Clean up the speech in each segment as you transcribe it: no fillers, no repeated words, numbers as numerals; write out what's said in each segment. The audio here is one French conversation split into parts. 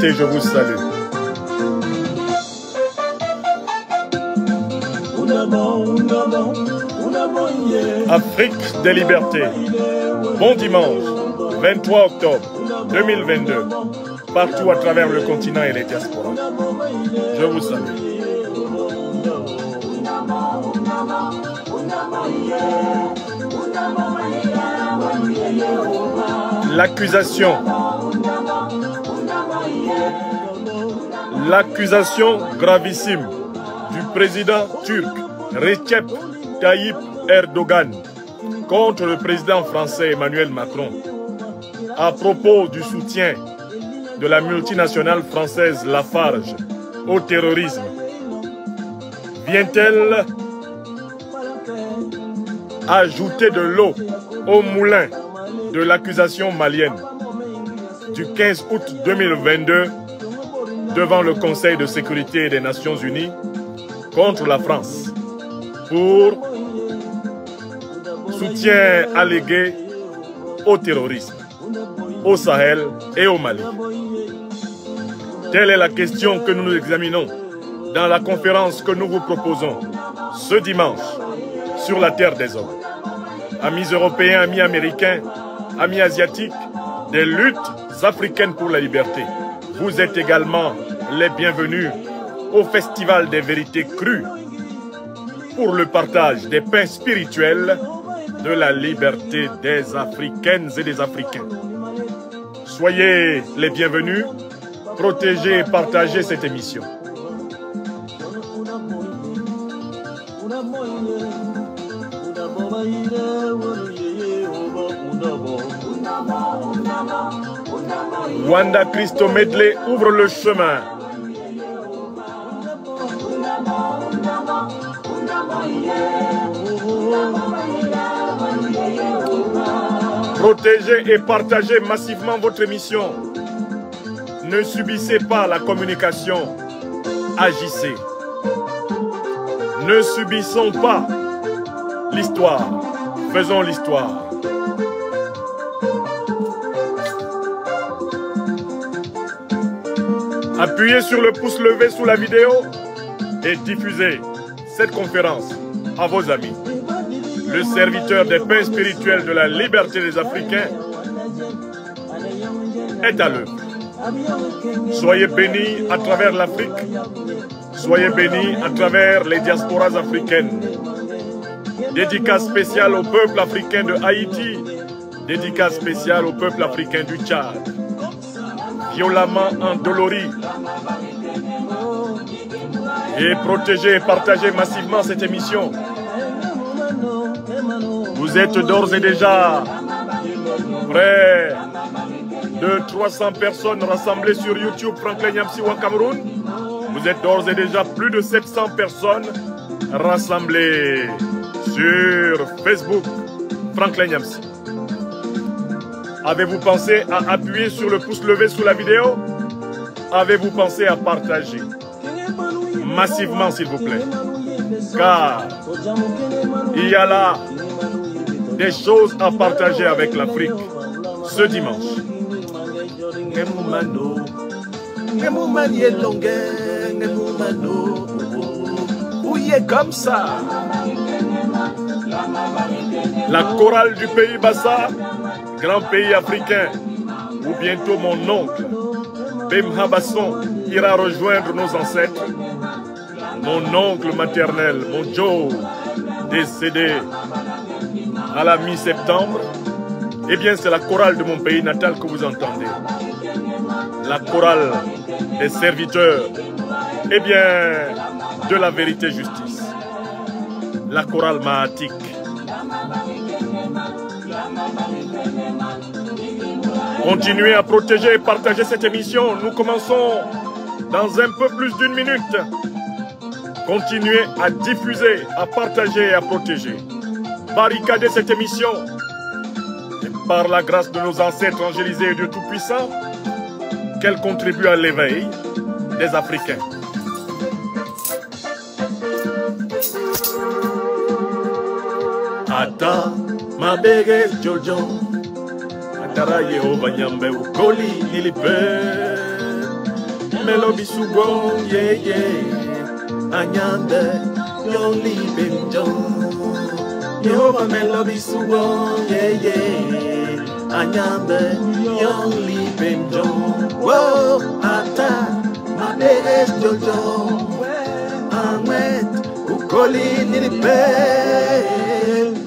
liberté, je vous salue. Afrique des libertés. Bon dimanche, 23 octobre 2022, partout à travers le continent et les diasporas. Je vous salue. L'accusation gravissime du président turc Recep Tayyip Erdogan contre le président français Emmanuel Macron à propos du soutien de la multinationale française Lafarge au terrorisme vient-elle ajouter de l'eau au moulin de l'accusation malienne du 15 août 2022 devant le Conseil de sécurité des Nations Unies contre la France pour soutien allégué au terrorisme au Sahel et au Mali. Telle est la question que nous examinons dans la conférence que nous vous proposons ce dimanche sur la terre des hommes. Amis européens, amis américains, amis asiatiques, des luttes africaines pour la liberté. Vous êtes également les bienvenus au Festival des vérités crues pour le partage des pains spirituels de la liberté des Africaines et des Africains. Soyez les bienvenus, protégez et partagez cette émission. Wanda Christo Medley ouvre le chemin. Protégez et partagez massivement votre émission. Ne subissez pas la communication, agissez. Ne subissons pas l'histoire, faisons l'histoire. Appuyez sur le pouce levé sous la vidéo et diffusez cette conférence à vos amis. Le serviteur des pains spirituels de la liberté des Africains est à l'œuvre. Soyez bénis à travers l'Afrique, soyez bénis à travers les diasporas africaines. Dédicace spéciale au peuple africain de Haïti, dédicace spéciale au peuple africain du Tchad, violemment endoloris. Et protégez et partagez massivement cette émission. Vous êtes d'ores et déjà près de 300 personnes rassemblées sur YouTube Franklin Nyamsi au Cameroun. Vous êtes d'ores et déjà plus de 700 personnes rassemblées sur Facebook Franklin Nyamsi. Avez-vous pensé à appuyer sur le pouce levé sous la vidéo? Avez-vous pensé à partager massivement, s'il vous plaît? Car il y a là des choses à partager avec l'Afrique ce dimanche. Comme ça. La chorale du pays Bassa, grand pays africain, où bientôt mon oncle Bemha Basson ira rejoindre nos ancêtres. Mon oncle maternel, mon Joe, décédé à la mi-septembre, eh bien c'est la chorale de mon pays natal que vous entendez. La chorale des serviteurs, eh bien de la vérité justice. La chorale mahatique. Continuez à protéger et partager cette émission. Nous commençons dans un peu plus d'une minute. Continuez à diffuser, à partager et à protéger. Barricadez cette émission. Et par la grâce de nos ancêtres angélisés et Dieu Tout-Puissant, qu'elle contribue à l'éveil des Africains. Ata mabege Jojo Atara Yehova Nyambe Ukoli Nilipe melo bisugo, yeah, yeah. Anyambe, yon libem John. Jehovah melo bisugo, yeah, yeah. Anyambe, yon libem John. Whoa, ata, my name Jojo. Ahmed, ukoli nilipe.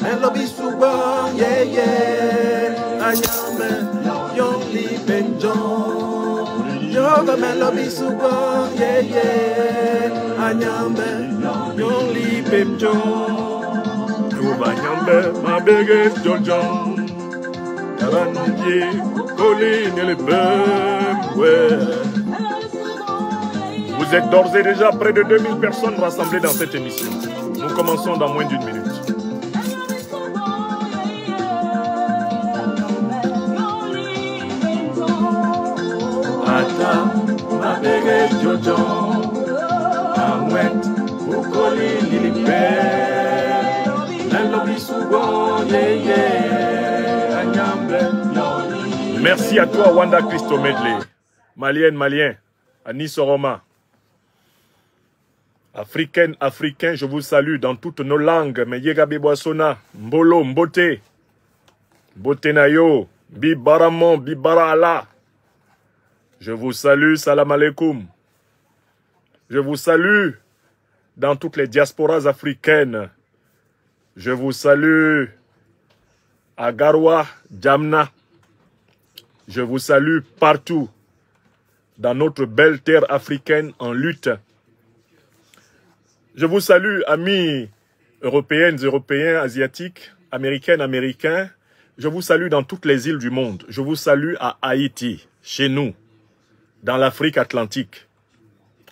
Melo bisugo, yeah, yeah. Anyambe, yon libem John. Jehovah melo bisugo, yeah, yeah. Anyambe, yon libem John. Jehovah nyambe, ma biggest Jojo. Vous êtes d'ores et déjà près de 2000 personnes rassemblées dans cette émission. Nous commençons dans moins d'une minute. Ata, ma bege Jojo, Ahmed, Ukoli Lilipe, Nelobi Sugo, yeah, Anyambe. Merci à toi, Wanda Christo Medley. Malienne, Malien, Anis Soroma. Africaine, Africain, je vous salue dans toutes nos langues. Meyegabe Boissona, Mbolo, Mbote, Mbote Nayo, Bibaramon, Bibarala. Je vous salue, salam alaikum. Je vous salue dans toutes les diasporas africaines. Je vous salue à Garoua, Djamna. Je vous salue partout dans notre belle terre africaine en lutte. Je vous salue, amis européennes, européens, asiatiques, américaines, américains. Je vous salue dans toutes les îles du monde. Je vous salue à Haïti, chez nous, dans l'Afrique atlantique,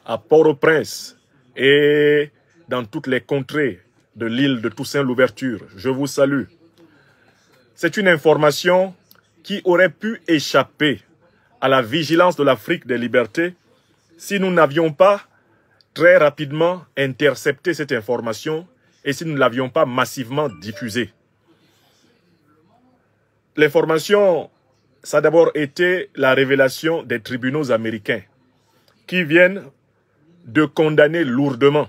à Port-au-Prince et dans toutes les contrées de l'île de Toussaint-Louverture. Je vous salue. C'est une information qui aurait pu échapper à la vigilance de l'Afrique des libertés si nous n'avions pas très rapidement intercepté cette information et si nous ne l'avions pas massivement diffusée. L'information, ça a d'abord été la révélation des tribunaux américains qui viennent de condamner lourdement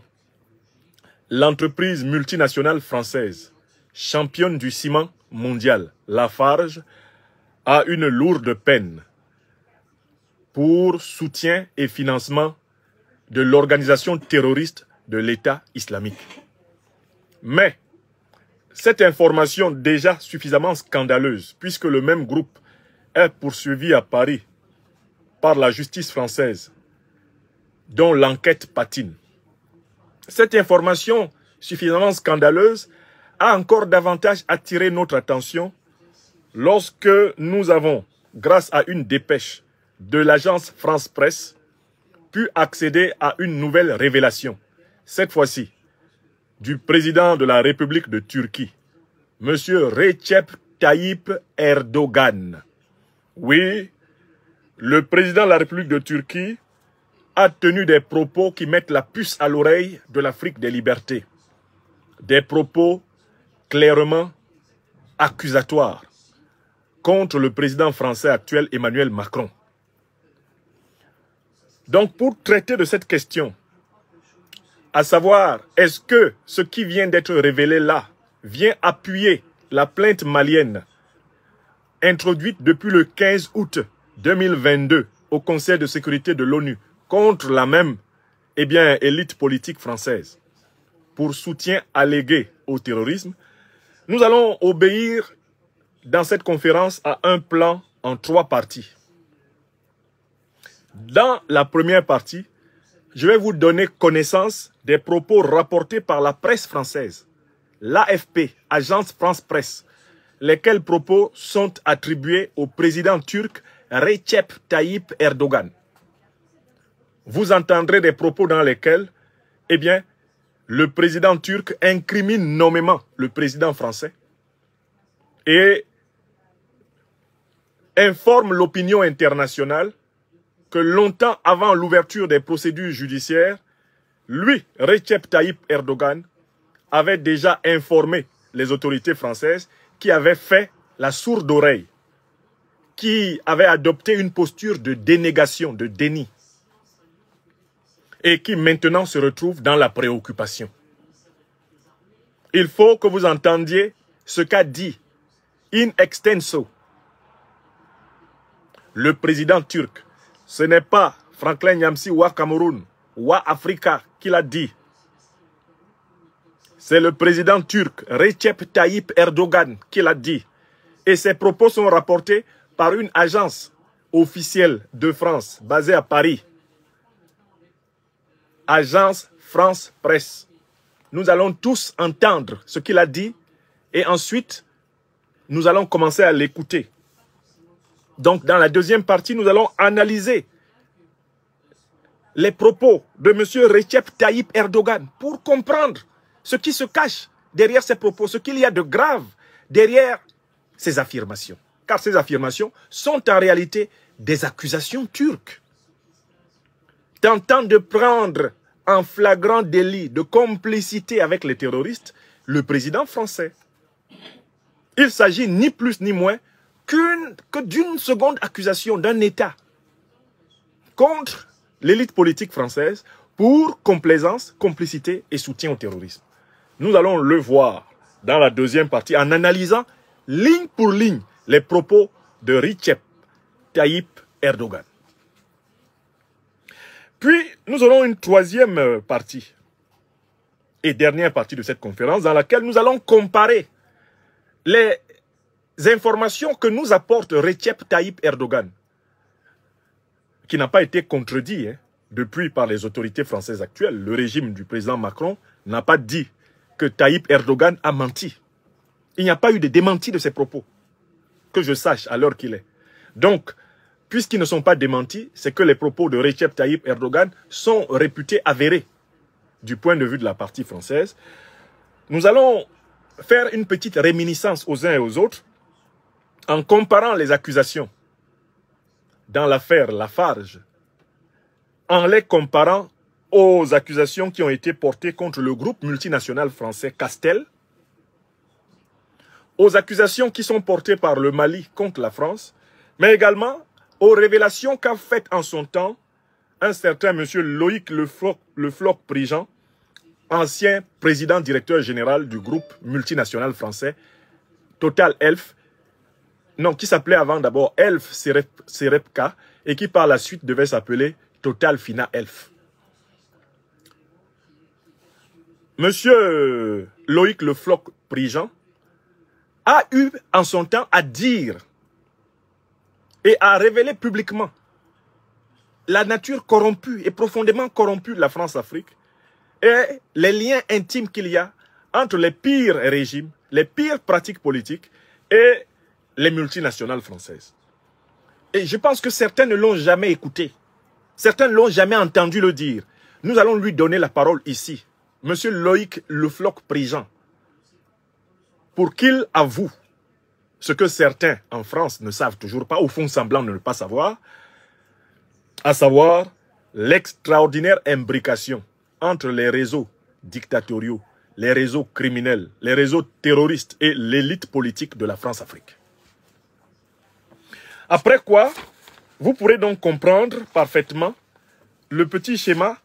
l'entreprise multinationale française, championne du ciment mondial, Lafarge, à une lourde peine pour soutien et financement de l'organisation terroriste de l'État islamique. Mais cette information déjà suffisamment scandaleuse, puisque le même groupe est poursuivi à Paris par la justice française, dont l'enquête patine. Cette information suffisamment scandaleuse a encore davantage attiré notre attention lorsque nous avons, grâce à une dépêche de l'agence France Presse, pu accéder à une nouvelle révélation, cette fois-ci, du président de la République de Turquie, M. Recep Tayyip Erdogan. Oui, le président de la République de Turquie a tenu des propos qui mettent la puce à l'oreille de l'Afrique des libertés. Des propos clairement accusatoires contre le président français actuel Emmanuel Macron. Donc, pour traiter de cette question, à savoir, est-ce que ce qui vient d'être révélé là vient appuyer la plainte malienne introduite depuis le 15 août 2022 au Conseil de sécurité de l'ONU contre la même élite politique française pour soutien allégué au terrorisme, nous allons obéir dans cette conférence à un plan en 3 parties. Dans la première partie, je vais vous donner connaissance des propos rapportés par la presse française, l'AFP, Agence France Presse, lesquels propos sont attribués au président turc Recep Tayyip Erdogan. Vous entendrez des propos dans lesquels, le président turc incrimine nommément le président français et informe l'opinion internationale que longtemps avant l'ouverture des procédures judiciaires, lui, Recep Tayyip Erdogan, avait déjà informé les autorités françaises qui avaient fait la sourde oreille, qui avaient adopté une posture de dénégation, de déni. et qui maintenant se retrouvent dans la préoccupation. Il faut que vous entendiez ce qu'a dit in extenso le président turc. Ce n'est pas Franklin Nyamsi ou Cameroun ou Africa qui l'a dit. C'est le président turc Recep Tayyip Erdogan qui l'a dit. Et ces propos sont rapportés par une agence officielle de France basée à Paris. Agence France Presse. Nous allons tous entendre ce qu'il a dit et ensuite, nous allons commencer à l'écouter. Donc, dans la deuxième partie, nous allons analyser les propos de M. Recep Tayyip Erdogan pour comprendre ce qui se cache derrière ces propos, ce qu'il y a de grave derrière ces affirmations. Car ces affirmations sont en réalité des accusations turques. Tentant de prendre en flagrant délit de complicité avec les terroristes, le président français. Il s'agit ni plus ni moins que d'une seconde accusation d'un État contre l'élite politique française pour complaisance, complicité et soutien au terrorisme. Nous allons le voir dans la deuxième partie en analysant ligne pour ligne les propos de Recep Tayyip Erdogan. Puis, nous aurons une troisième partie et dernière partie de cette conférence dans laquelle nous allons comparer les informations que nous apporte Recep Tayyip Erdogan, qui n'a pas été contredit depuis par les autorités françaises actuelles. Le régime du président Macron n'a pas dit que Tayyip Erdogan a menti. Il n'y a pas eu de démenti de ses propos, que je sache à l'heure qu'il est. Donc, puisqu'ils ne sont pas démentis, c'est que les propos de Recep Tayyip Erdogan sont réputés avérés du point de vue de la partie française. Nous allons faire une petite réminiscence aux uns et aux autres en comparant les accusations dans l'affaire Lafarge, en les comparant aux accusations qui ont été portées contre le groupe multinational français Castel, aux accusations qui sont portées par le Mali contre la France, mais également aux révélations qu'a faites en son temps un certain monsieur Loïc Le Floch-Prigent, ancien président directeur général du groupe multinational français Total Elf, non, qui s'appelait avant d'abord Elf Serepka et qui par la suite devait s'appeler Total Fina Elf. Monsieur Loïc Le Floch-Prigent a eu en son temps à dire et à révéler publiquement la nature corrompue et profondément corrompue de la France-Afrique et les liens intimes qu'il y a entre les pires régimes, les pires pratiques politiques et les multinationales françaises. Et je pense que certains ne l'ont jamais écouté. Certains ne l'ont jamais entendu le dire. Nous allons lui donner la parole ici. Monsieur Loïc Le Floch-Prigent, pour qu'il avoue ce que certains en France ne savent toujours pas, ou font semblant de ne pas savoir, à savoir l'extraordinaire imbrication entre les réseaux dictatoriaux, les réseaux criminels, les réseaux terroristes et l'élite politique de la France-Afrique. Après quoi, vous pourrez donc comprendre parfaitement le petit schéma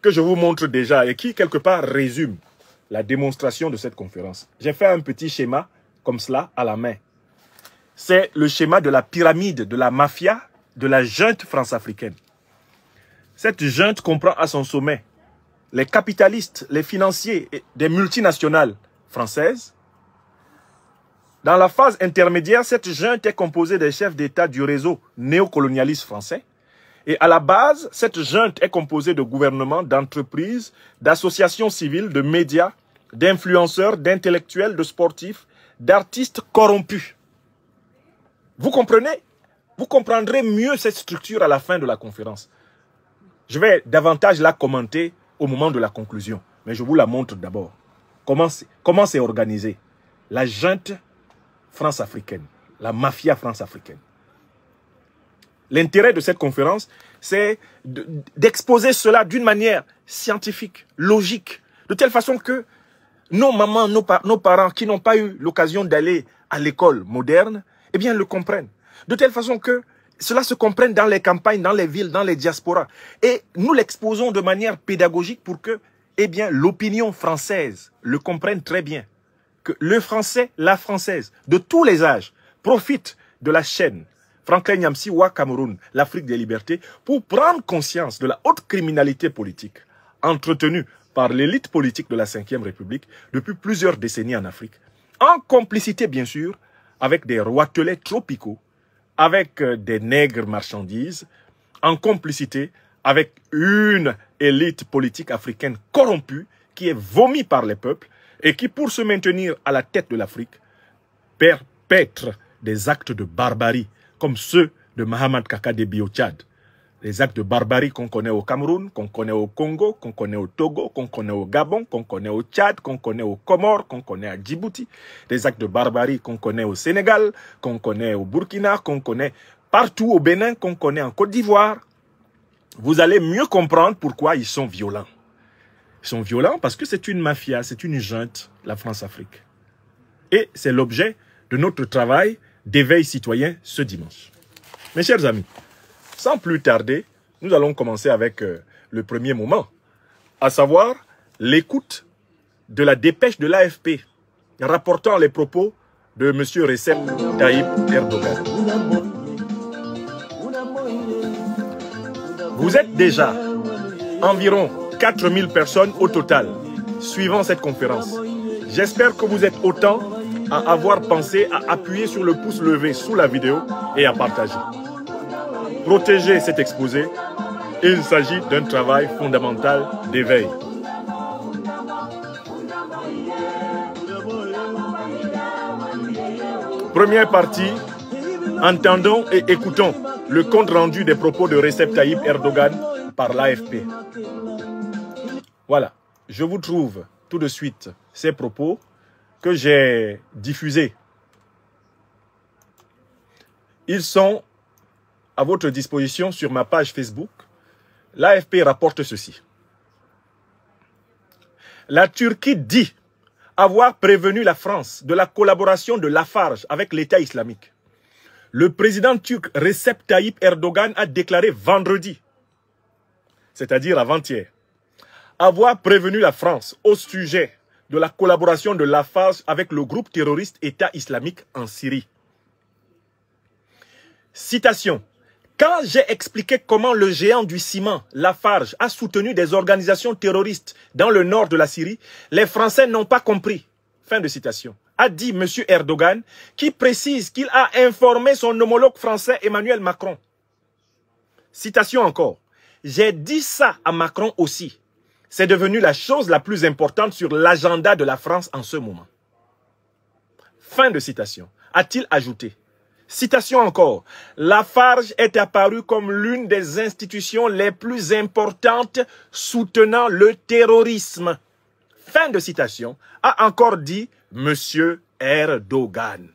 que je vous montre déjà et qui, quelque part, résume la démonstration de cette conférence. J'ai fait un petit schéma comme cela à la main. C'est le schéma de la pyramide, de la mafia, de la junte france-africaine. Cette junte comprend à son sommet les capitalistes, les financiers des multinationales françaises. Dans la phase intermédiaire, cette junte est composée des chefs d'État du réseau néocolonialiste français. Et à la base, cette junte est composée de gouvernements, d'entreprises, d'associations civiles, de médias, d'influenceurs, d'intellectuels, de sportifs, d'artistes corrompus. Vous comprenez? Vous comprendrez mieux cette structure à la fin de la conférence. Je vais davantage la commenter au moment de la conclusion. Mais je vous la montre d'abord. Comment c'est organisé? La junte France-africaine, la mafia France-africaine. L'intérêt de cette conférence, c'est d'exposer cela d'une manière scientifique, logique, de telle façon que nos mamans, nos parents qui n'ont pas eu l'occasion d'aller à l'école moderne, eh bien, le comprennent. De telle façon que cela se comprenne dans les campagnes, dans les villes, dans les diasporas. Et nous l'exposons de manière pédagogique pour que, eh bien, l'opinion française le comprenne très bien. Que le français, la française, de tous les âges, profite de la chaîne Franklin Nyamsi Wa Cameroun, l'Afrique des libertés, pour prendre conscience de la haute criminalité politique entretenue par l'élite politique de la Ve République depuis plusieurs décennies en Afrique, en complicité bien sûr avec des roitelets tropicaux, avec des nègres marchandises, en complicité avec une élite politique africaine corrompue qui est vomie par les peuples et qui, pour se maintenir à la tête de l'Afrique, perpètre des actes de barbarie comme ceux de Mahamat Kaka Déby au Tchad. Les actes de barbarie qu'on connaît au Cameroun, qu'on connaît au Congo, qu'on connaît au Togo, qu'on connaît au Gabon, qu'on connaît au Tchad, qu'on connaît aux Comores, qu'on connaît à Djibouti. Des actes de barbarie qu'on connaît au Sénégal, qu'on connaît au Burkina, qu'on connaît partout au Bénin, qu'on connaît en Côte d'Ivoire. Vous allez mieux comprendre pourquoi ils sont violents. Ils sont violents parce que c'est une mafia, c'est une junte, la France-Afrique. Et c'est l'objet de notre travail d'éveil citoyen ce dimanche. Mes chers amis, sans plus tarder, nous allons commencer avec le premier moment, à savoir l'écoute de la dépêche de l'AFP rapportant les propos de M. Recep Tayyip Erdogan. Vous êtes déjà environ 4000 personnes au total suivant cette conférence. J'espère que vous êtes autant à avoir pensé à appuyer sur le pouce levé sous la vidéo et à partager. Protéger cet exposé, il s'agit d'un travail fondamental d'éveil. Première partie, entendons et écoutons le compte rendu des propos de Recep Tayyip Erdogan par l'AFP. Voilà, je vous trouve tout de suite ces propos que j'ai diffusés. Ils sont à votre disposition sur ma page Facebook. L'AFP rapporte ceci. La Turquie dit avoir prévenu la France de la collaboration de Lafarge avec l'État islamique. Le président turc Recep Tayyip Erdogan a déclaré vendredi, c'est-à-dire avant-hier, avoir prévenu la France au sujet de la collaboration de Lafarge avec le groupe terroriste État islamique en Syrie. Citation. Quand j'ai expliqué comment le géant du ciment, Lafarge, a soutenu des organisations terroristes dans le nord de la Syrie, les Français n'ont pas compris. Fin de citation. A dit M. Erdogan, qui précise qu'il a informé son homologue français Emmanuel Macron. Citation encore. J'ai dit ça à Macron aussi. C'est devenu la chose la plus importante sur l'agenda de la France en ce moment. Fin de citation. A-t-il ajouté. Citation encore. Lafarge est apparu comme l'une des institutions les plus importantes soutenant le terrorisme. Fin de citation. A encore dit M. Erdogan.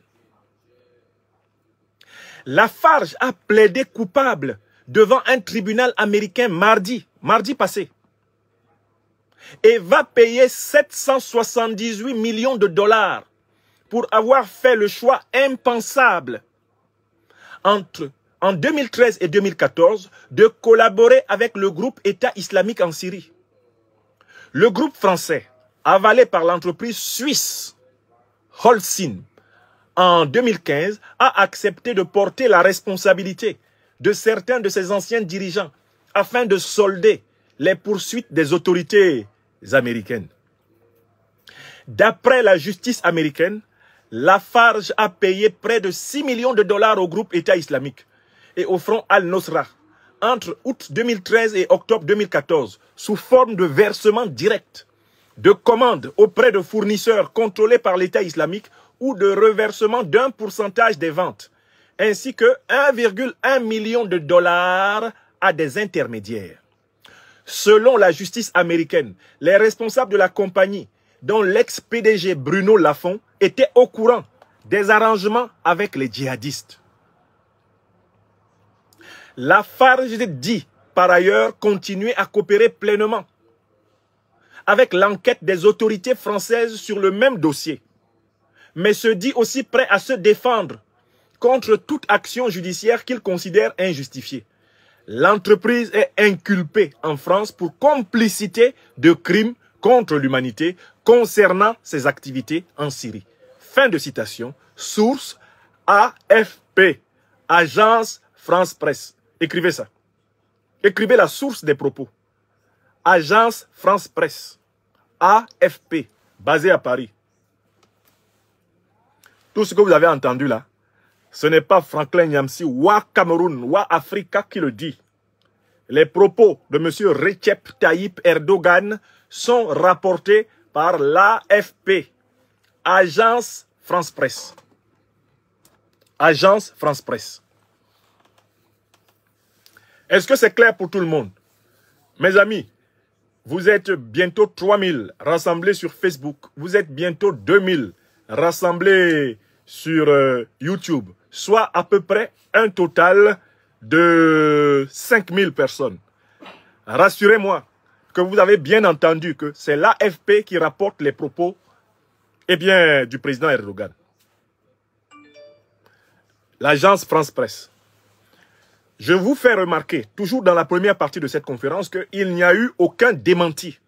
Lafarge a plaidé coupable devant un tribunal américain mardi passé. Et va payer 778 millions de dollars pour avoir fait le choix impensable en 2013 et 2014 de collaborer avec le groupe État islamique en Syrie. Le groupe français, avalé par l'entreprise suisse Holcim en 2015, a accepté de porter la responsabilité de certains de ses anciens dirigeants afin de solder les poursuites des autorités américaines. D'après la justice américaine, Lafarge a payé près de 6 millions de dollars au groupe État islamique et au front Al-Nosra entre août 2013 et octobre 2014 sous forme de versement direct, de commandes auprès de fournisseurs contrôlés par l'État islamique ou de reversement d'un pourcentage des ventes, ainsi que 1,1 million de dollars à des intermédiaires. Selon la justice américaine, les responsables de la compagnie, dont l'ex-PDG Bruno Lafont, étaient au courant des arrangements avec les djihadistes. Lafarge dit, par ailleurs, continuer à coopérer pleinement avec l'enquête des autorités françaises sur le même dossier, mais se dit aussi prêt à se défendre contre toute action judiciaire qu'il considère injustifiée. L'entreprise est inculpée en France pour complicité de crimes contre l'humanité concernant ses activités en Syrie. Fin de citation. Source AFP, Agence France Presse. Écrivez ça. Écrivez la source des propos. Agence France Presse. AFP, basée à Paris. Tout ce que vous avez entendu là, ce n'est pas Franklin Nyamsi ou Cameroun ou Africa qui le dit. Les propos de M. Recep Tayyip Erdogan sont rapportés par l'AFP, Agence France Presse. Agence France Presse. Est-ce que c'est clair pour tout le monde? Mes amis, vous êtes bientôt 3000 rassemblés sur Facebook. Vous êtes bientôt 2000 rassemblés sur YouTube. Soit à peu près un total de 5000 personnes. Rassurez-moi que vous avez bien entendu que c'est l'AFP qui rapporte les propos du président Erdogan. L'agence France Presse. Je vous fais remarquer, toujours dans la première partie de cette conférence, qu'il n'y a eu aucun démenti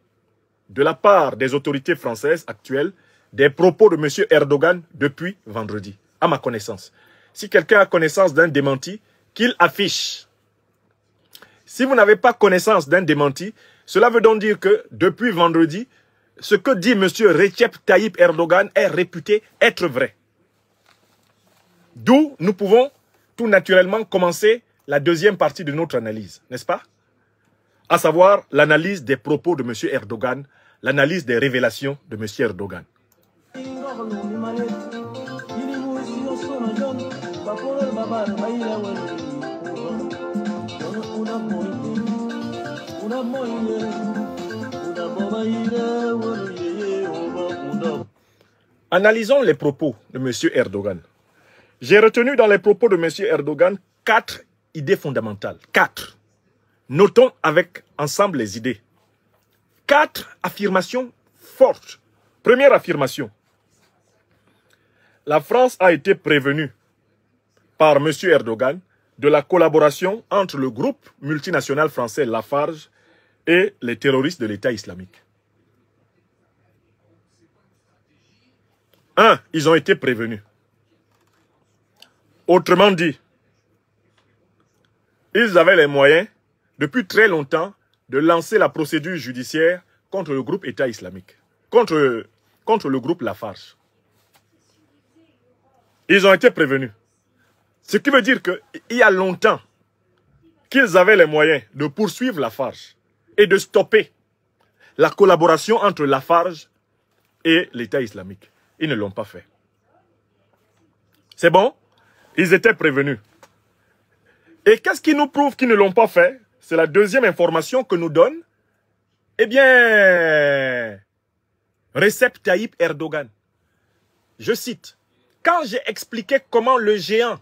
de la part des autorités françaises actuelles des propos de M. Erdogan depuis vendredi, à ma connaissance. Si quelqu'un a connaissance d'un démenti, qu'il affiche. Si vous n'avez pas connaissance d'un démenti, cela veut donc dire que depuis vendredi, ce que dit M. Recep Tayyip Erdogan est réputé être vrai. D'où nous pouvons tout naturellement commencer la deuxième partie de notre analyse, n'est-ce pas? À savoir l'analyse des propos de M. Erdogan, l'analyse des révélations de M. Erdogan. Analysons les propos de M. Erdogan. J'ai retenu dans les propos de M. Erdogan 4 idées fondamentales. 4. Notons ensemble les idées. 4 affirmations fortes. Première affirmation. La France a été prévenue par M. Erdogan de la collaboration entre le groupe multinational français Lafarge et les terroristes de l'État islamique. 1. Ils ont été prévenus. Autrement dit, ils avaient les moyens, depuis très longtemps, de lancer la procédure judiciaire contre le groupe État islamique, contre le groupe Lafarge. Ils ont été prévenus. Ce qui veut dire qu'il y a longtemps qu'ils avaient les moyens de poursuivre Lafarge et de stopper la collaboration entre Lafarge et l'État islamique. Ils ne l'ont pas fait. C'est bon? Ils étaient prévenus. Et qu'est-ce qui nous prouve qu'ils ne l'ont pas fait? C'est la deuxième information que nous donne, Recep Tayyip Erdogan. Je cite, « Quand j'ai expliqué comment le géant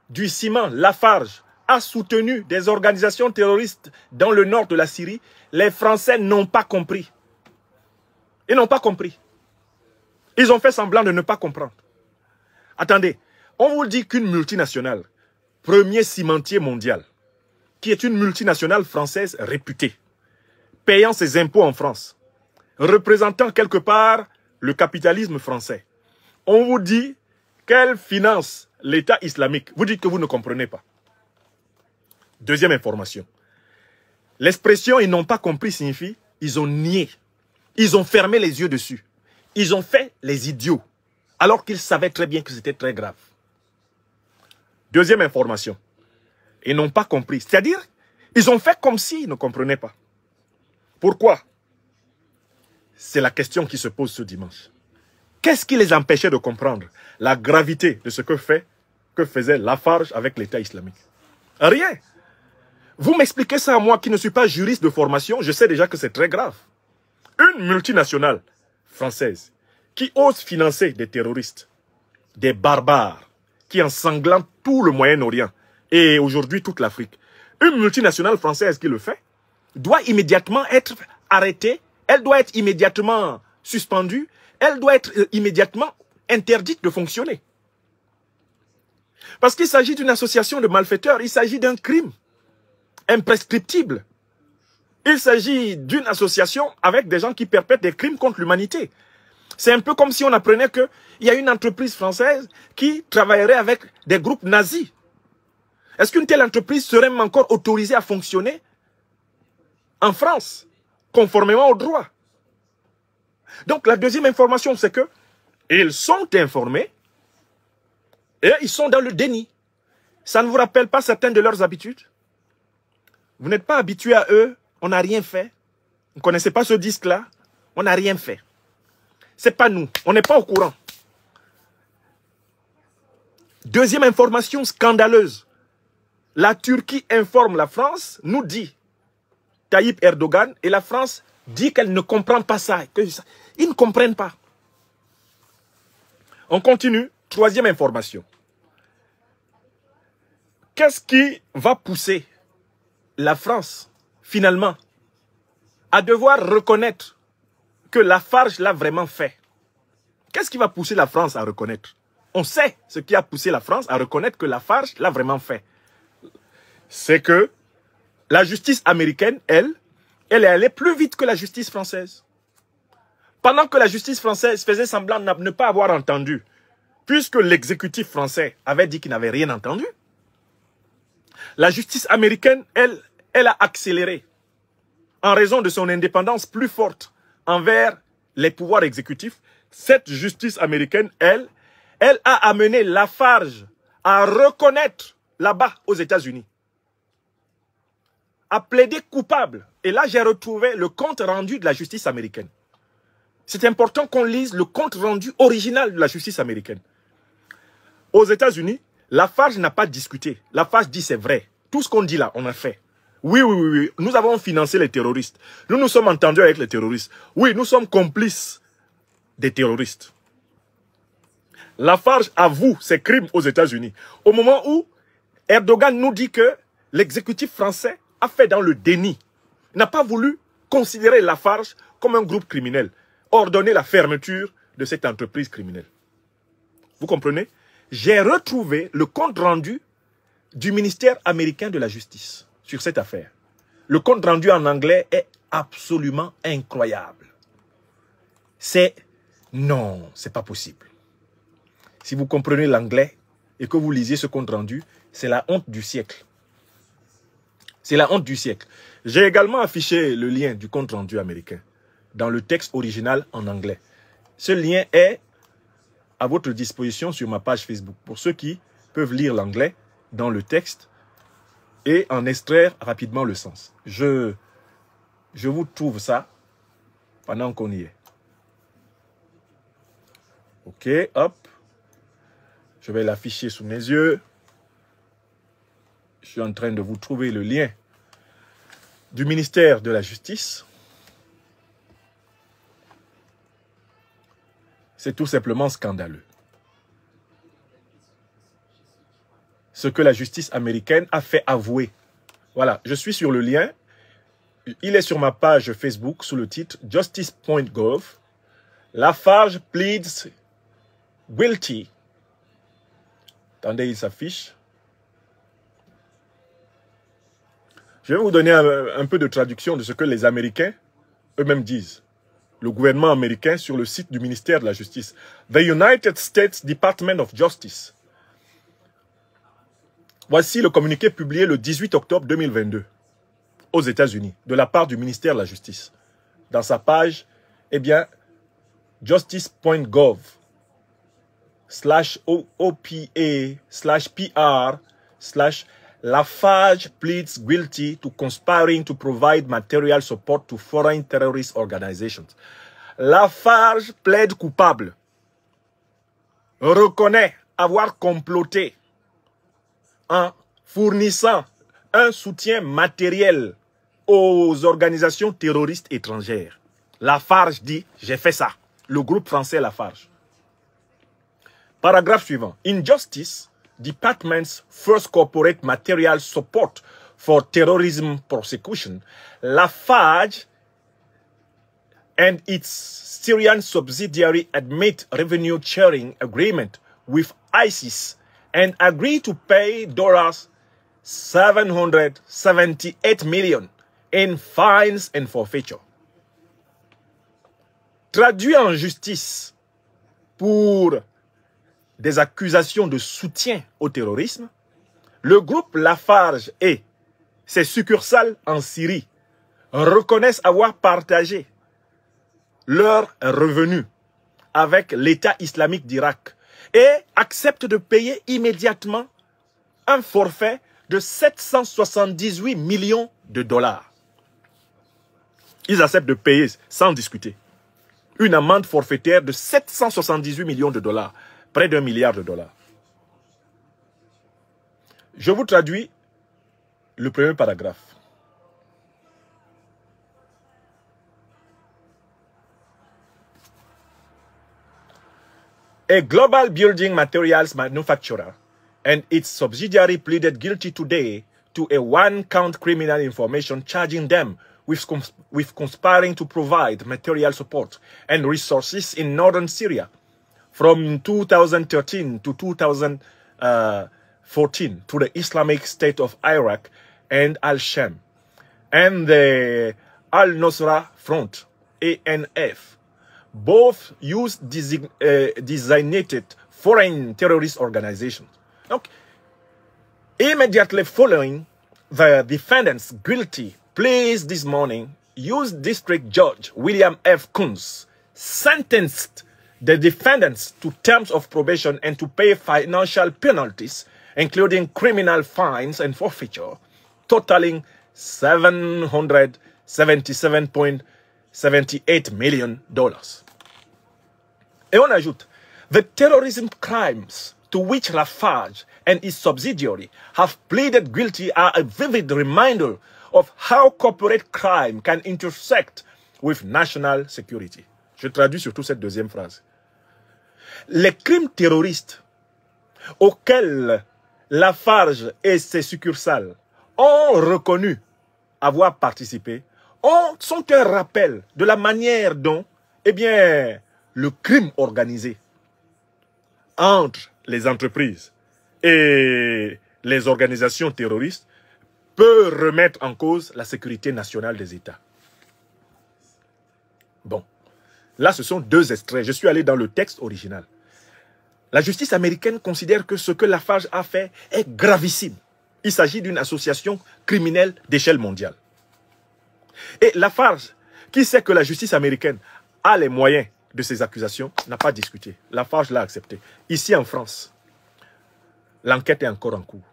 du ciment, Lafarge, a soutenu des organisations terroristes dans le nord de la Syrie, les Français n'ont pas compris. Ils n'ont pas compris. Ils ont fait semblant de ne pas comprendre. Attendez, on vous dit qu'une multinationale, premier cimentier mondial, qui est une multinationale française réputée, payant ses impôts en France, représentant quelque part le capitalisme français, on vous dit qu'elle finance l'État islamique. Vous dites que vous ne comprenez pas. Deuxième information. L'expression « ils n'ont pas compris » signifie ils ont nié. Ils ont fermé les yeux dessus. Ils ont fait les idiots, alors qu'ils savaient très bien que c'était très grave. Deuxième information. Ils n'ont pas compris. C'est-à-dire, ils ont fait comme s'ils ne comprenaient pas. Pourquoi? C'est la question qui se pose ce dimanche. Qu'est-ce qui les empêchait de comprendre la gravité de ce que faisait Lafarge avec l'État islamique? Rien. Vous m'expliquez ça à moi qui ne suis pas juriste de formation, je sais déjà que c'est très grave. Une multinationale française qui ose financer des terroristes, des barbares, qui ensanglantent tout le Moyen-Orient et aujourd'hui toute l'Afrique. Une multinationale française qui le fait doit immédiatement être arrêtée, elle doit être immédiatement suspendue, elle doit être immédiatement interdite de fonctionner. Parce qu'il s'agit d'une association de malfaiteurs, il s'agit d'un crime imprescriptible. Il s'agit d'une association avec des gens qui perpètrent des crimes contre l'humanité. C'est un peu comme si on apprenait qu'il y a une entreprise française qui travaillerait avec des groupes nazis. Est-ce qu'une telle entreprise serait même encore autorisée à fonctionner en France, conformément au droit? Donc la deuxième information, c'est que ils sont informés et ils sont dans le déni. Ça ne vous rappelle pas certaines de leurs habitudes? Vous n'êtes pas habitué à eux, on n'a rien fait. Vous ne connaissez pas ce disque-là? On n'a rien fait. Ce n'est pas nous, on n'est pas au courant. Deuxième information scandaleuse. La Turquie informe la France, nous dit Tayyip Erdogan, et la France dit qu'elle ne comprend pas ça. Ils ne comprennent pas. On continue. Troisième information. Qu'est-ce qui va pousser la France, finalement, à devoir reconnaître que Lafarge l'a vraiment fait? Qu'est-ce qui va pousser la France à reconnaître? On sait ce qui a poussé la France à reconnaître que Lafarge l'a vraiment fait. C'est que la justice américaine, elle est allée plus vite que la justice française. Pendant que la justice française faisait semblant de ne pas avoir entendu, puisque l'exécutif français avait dit qu'il n'avait rien entendu, la justice américaine, elle a accéléré en raison de son indépendance plus forte envers les pouvoirs exécutifs. Cette justice américaine, elle a amené Lafarge à reconnaître là-bas aux États-Unis, à plaider coupable. Et là, j'ai retrouvé le compte rendu de la justice américaine. C'est important qu'on lise le compte rendu original de la justice américaine. Aux États-Unis, Lafarge n'a pas discuté. Lafarge dit c'est vrai. Tout ce qu'on dit là, on a fait. Oui, nous avons financé les terroristes. Nous nous sommes entendus avec les terroristes. Oui, nous sommes complices des terroristes. Lafarge avoue ses crimes aux États-Unis. Au moment où Erdogan nous dit que l'exécutif français a fait dans le déni. Il n'a pas voulu considérer Lafarge comme un groupe criminel. Ordonner la fermeture de cette entreprise criminelle. Vous comprenez? J'ai retrouvé le compte rendu du ministère américain de la Justice sur cette affaire. Le compte rendu en anglais est absolument incroyable. Non, c'est pas possible. Si vous comprenez l'anglais et que vous lisiez ce compte rendu, c'est la honte du siècle. C'est la honte du siècle. J'ai également affiché le lien du compte rendu américain dans le texte original en anglais. Ce lien est à votre disposition sur ma page Facebook. Pour ceux qui peuvent lire l'anglais dans le texte et en extraire rapidement le sens. Je vous trouve ça pendant qu'on y est. Ok, hop. Je vais l'afficher sous mes yeux. Je suis en train de vous trouver le lien du ministère de la Justice. C'est tout simplement scandaleux. Ce que la justice américaine a fait avouer. Voilà, je suis sur le lien. Il est sur ma page Facebook sous le titre Justice.gov. Lafarge pleads guilty. Attendez, il s'affiche. Je vais vous donner un peu de traduction de ce que les Américains eux-mêmes disent. Le gouvernement américain sur le site du ministère de la Justice. The United States Department of Justice. Voici le communiqué publié le 18 octobre 2022 aux États-Unis de la part du ministère de la Justice. Dans sa page, eh bien, justice.gov /OPA/PR/ Lafarge pleads guilty to conspiring to provide material support to foreign terrorist organizations. Lafarge plaide coupable, reconnaît avoir comploté en fournissant un soutien matériel aux organisations terroristes étrangères. Lafarge dit, j'ai fait ça. Le groupe français Lafarge. Paragraphe suivant. Injustice Department's first corporate material support for terrorism prosecution, Lafarge and its Syrian subsidiary admit revenue sharing agreement with ISIS and agreed to pay $778 million in fines and forfeiture. Traduit en justice pour des accusations de soutien au terrorisme, le groupe Lafarge et ses succursales en Syrie reconnaissent avoir partagé leurs revenus avec l'État islamique d'Irak et acceptent de payer immédiatement un forfait de 778 millions de dollars. Ils acceptent de payer sans discuter une amende forfaitaire de 778 millions de dollars, près d'1 milliard de dollars. Je vous traduis le premier paragraphe. A global building materials manufacturer and its subsidiary pleaded guilty today to a one-count criminal information charging them with conspiring to provide material support and resources in northern Syria from 2013 to 2014 to the Islamic State of Iraq and Al-Sham and the Al-Nusra Front, ANF. Both use designated foreign terrorist organizations. Donc, immediately following the defendants guilty pleas this morning, U.S. District Judge William F. Coons sentenced the defendants to terms of probation and to pay financial penalties, including criminal fines and forfeiture, totaling $777.78 million. Et on ajoute, the terrorism crimes to which Lafarge and its subsidiary have pleaded guilty are a vivid reminder of how corporate crime can intersect with national security. Je traduis surtout cette deuxième phrase. Les crimes terroristes auxquels Lafarge et ses succursales ont reconnu avoir participé sont un rappel de la manière dont, eh bien, le crime organisé entre les entreprises et les organisations terroristes peut remettre en cause la sécurité nationale des États. Bon, là ce sont deux extraits. Je suis allé dans le texte original. La justice américaine considère que ce que Lafarge a fait est gravissime. Il s'agit d'une association criminelle d'échelle mondiale. Et Lafarge, qui sait que la justice américaine a les moyens de ces accusations, n'a pas discuté. Lafarge l'a accepté. Ici en France, l'enquête est encore en cours.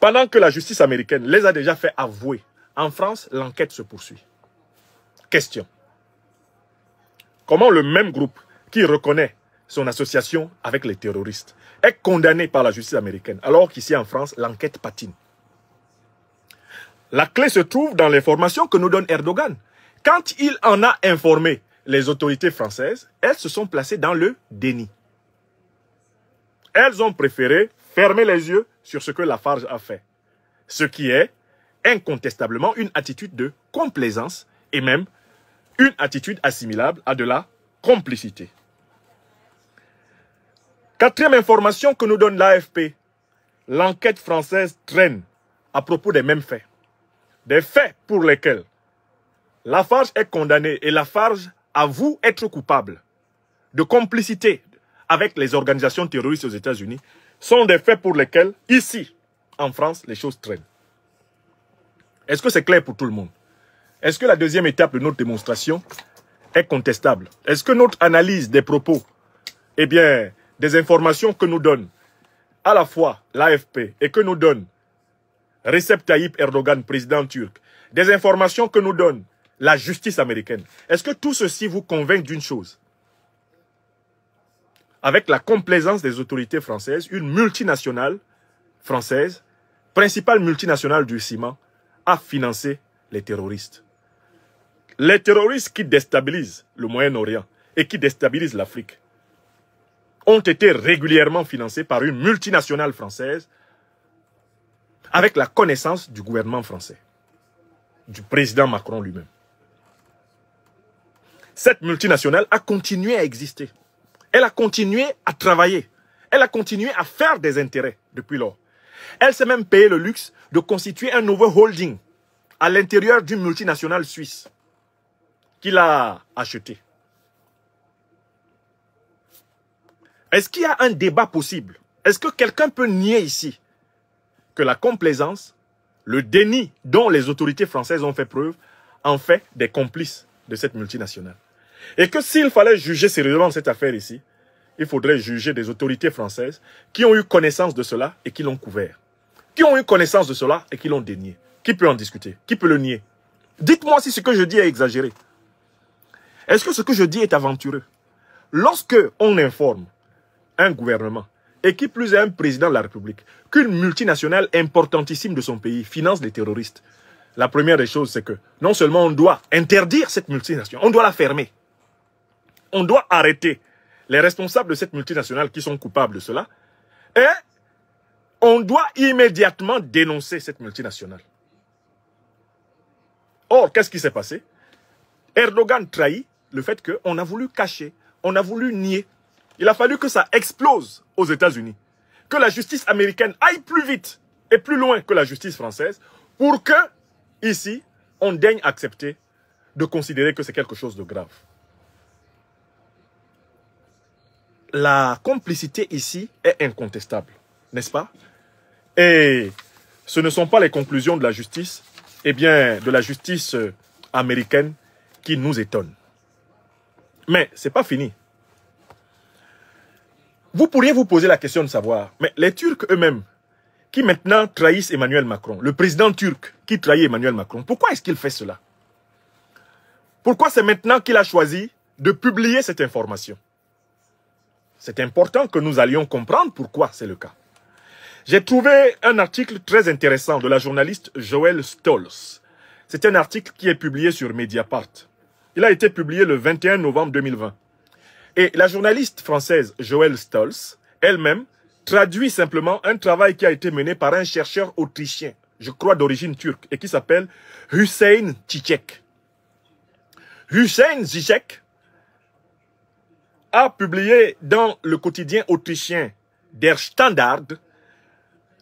Pendant que la justice américaine les a déjà fait avouer, en France, l'enquête se poursuit. Question. Comment le même groupe qui reconnaît son association avec les terroristes est condamné par la justice américaine, alors qu'ici en France, l'enquête patine? La clé se trouve dans l'information que nous donne Erdogan. Quand il en a informé les autorités françaises, elles se sont placées dans le déni. Elles ont préféré fermer les yeux sur ce que Lafarge a fait. Ce qui est incontestablement une attitude de complaisance et même une attitude assimilable à de la complicité. Quatrième information que nous donne l'AFP. L'enquête française traîne à propos des mêmes faits. Des faits pour lesquels Lafarge est condamné et Lafarge avoue être coupable de complicité avec les organisations terroristes aux États-Unis sont des faits pour lesquels, ici, en France, les choses traînent. Est-ce que c'est clair pour tout le monde? Est-ce que la deuxième étape de notre démonstration est contestable? Est-ce que notre analyse des propos, eh bien, des informations que nous donne à la fois l'AFP et que nous donne Recep Tayyip Erdogan, président turc, des informations que nous donne la justice américaine, est-ce que tout ceci vous convainc d'une chose? Avec la complaisance des autorités françaises, une multinationale française, principale multinationale du ciment, a financé les terroristes. Les terroristes qui déstabilisent le Moyen-Orient et qui déstabilisent l'Afrique ont été régulièrement financés par une multinationale française avec la connaissance du gouvernement français, du président Macron lui-même. Cette multinationale a continué à exister. Elle a continué à travailler. Elle a continué à faire des intérêts depuis lors. Elle s'est même payé le luxe de constituer un nouveau holding à l'intérieur d'une multinationale suisse qu'il a acheté. Est-ce qu'il y a un débat possible? Est-ce que quelqu'un peut nier ici que la complaisance, le déni dont les autorités françaises ont fait preuve, en fait des complices de cette multinationale? Et que s'il fallait juger sérieusement cette affaire ici, il faudrait juger des autorités françaises qui ont eu connaissance de cela et qui l'ont couvert. Qui ont eu connaissance de cela et qui l'ont dénié. Qui peut en discuter? Qui peut le nier? Dites-moi si ce que je dis est exagéré. Est-ce que ce que je dis est aventureux? Lorsque on informe un gouvernement, et qui plus est un président de la République, qu'une multinationale importantissime de son pays finance les terroristes, la première des choses, c'est que non seulement on doit interdire cette multinationale, on doit la fermer. On doit arrêter les responsables de cette multinationale qui sont coupables de cela, et on doit immédiatement dénoncer cette multinationale. Or, qu'est-ce qui s'est passé? Erdogan trahit le fait qu'on a voulu cacher, on a voulu nier. Il a fallu que ça explose aux États-Unis. Que la justice américaine aille plus vite et plus loin que la justice française pour que, ici, on daigne accepter de considérer que c'est quelque chose de grave. La complicité ici est incontestable, n'est-ce pas? Et ce ne sont pas les conclusions de la justice, eh bien, de la justice américaine qui nous étonnent. Mais ce n'est pas fini. Vous pourriez vous poser la question de savoir, mais les Turcs eux-mêmes, qui maintenant trahissent Emmanuel Macron, le président turc qui trahit Emmanuel Macron, pourquoi est-ce qu'il fait cela? Pourquoi c'est maintenant qu'il a choisi de publier cette information? C'est important que nous allions comprendre pourquoi c'est le cas. J'ai trouvé un article très intéressant de la journaliste Joëlle Stolz. C'est un article qui est publié sur Mediapart. Il a été publié le 21 novembre 2020. Et la journaliste française Joëlle Stolz, elle-même, traduit simplement un travail qui a été mené par un chercheur autrichien, je crois d'origine turque, et qui s'appelle Hüseyin Çiçek. Hüseyin Çiçek a publié dans le quotidien autrichien Der Standard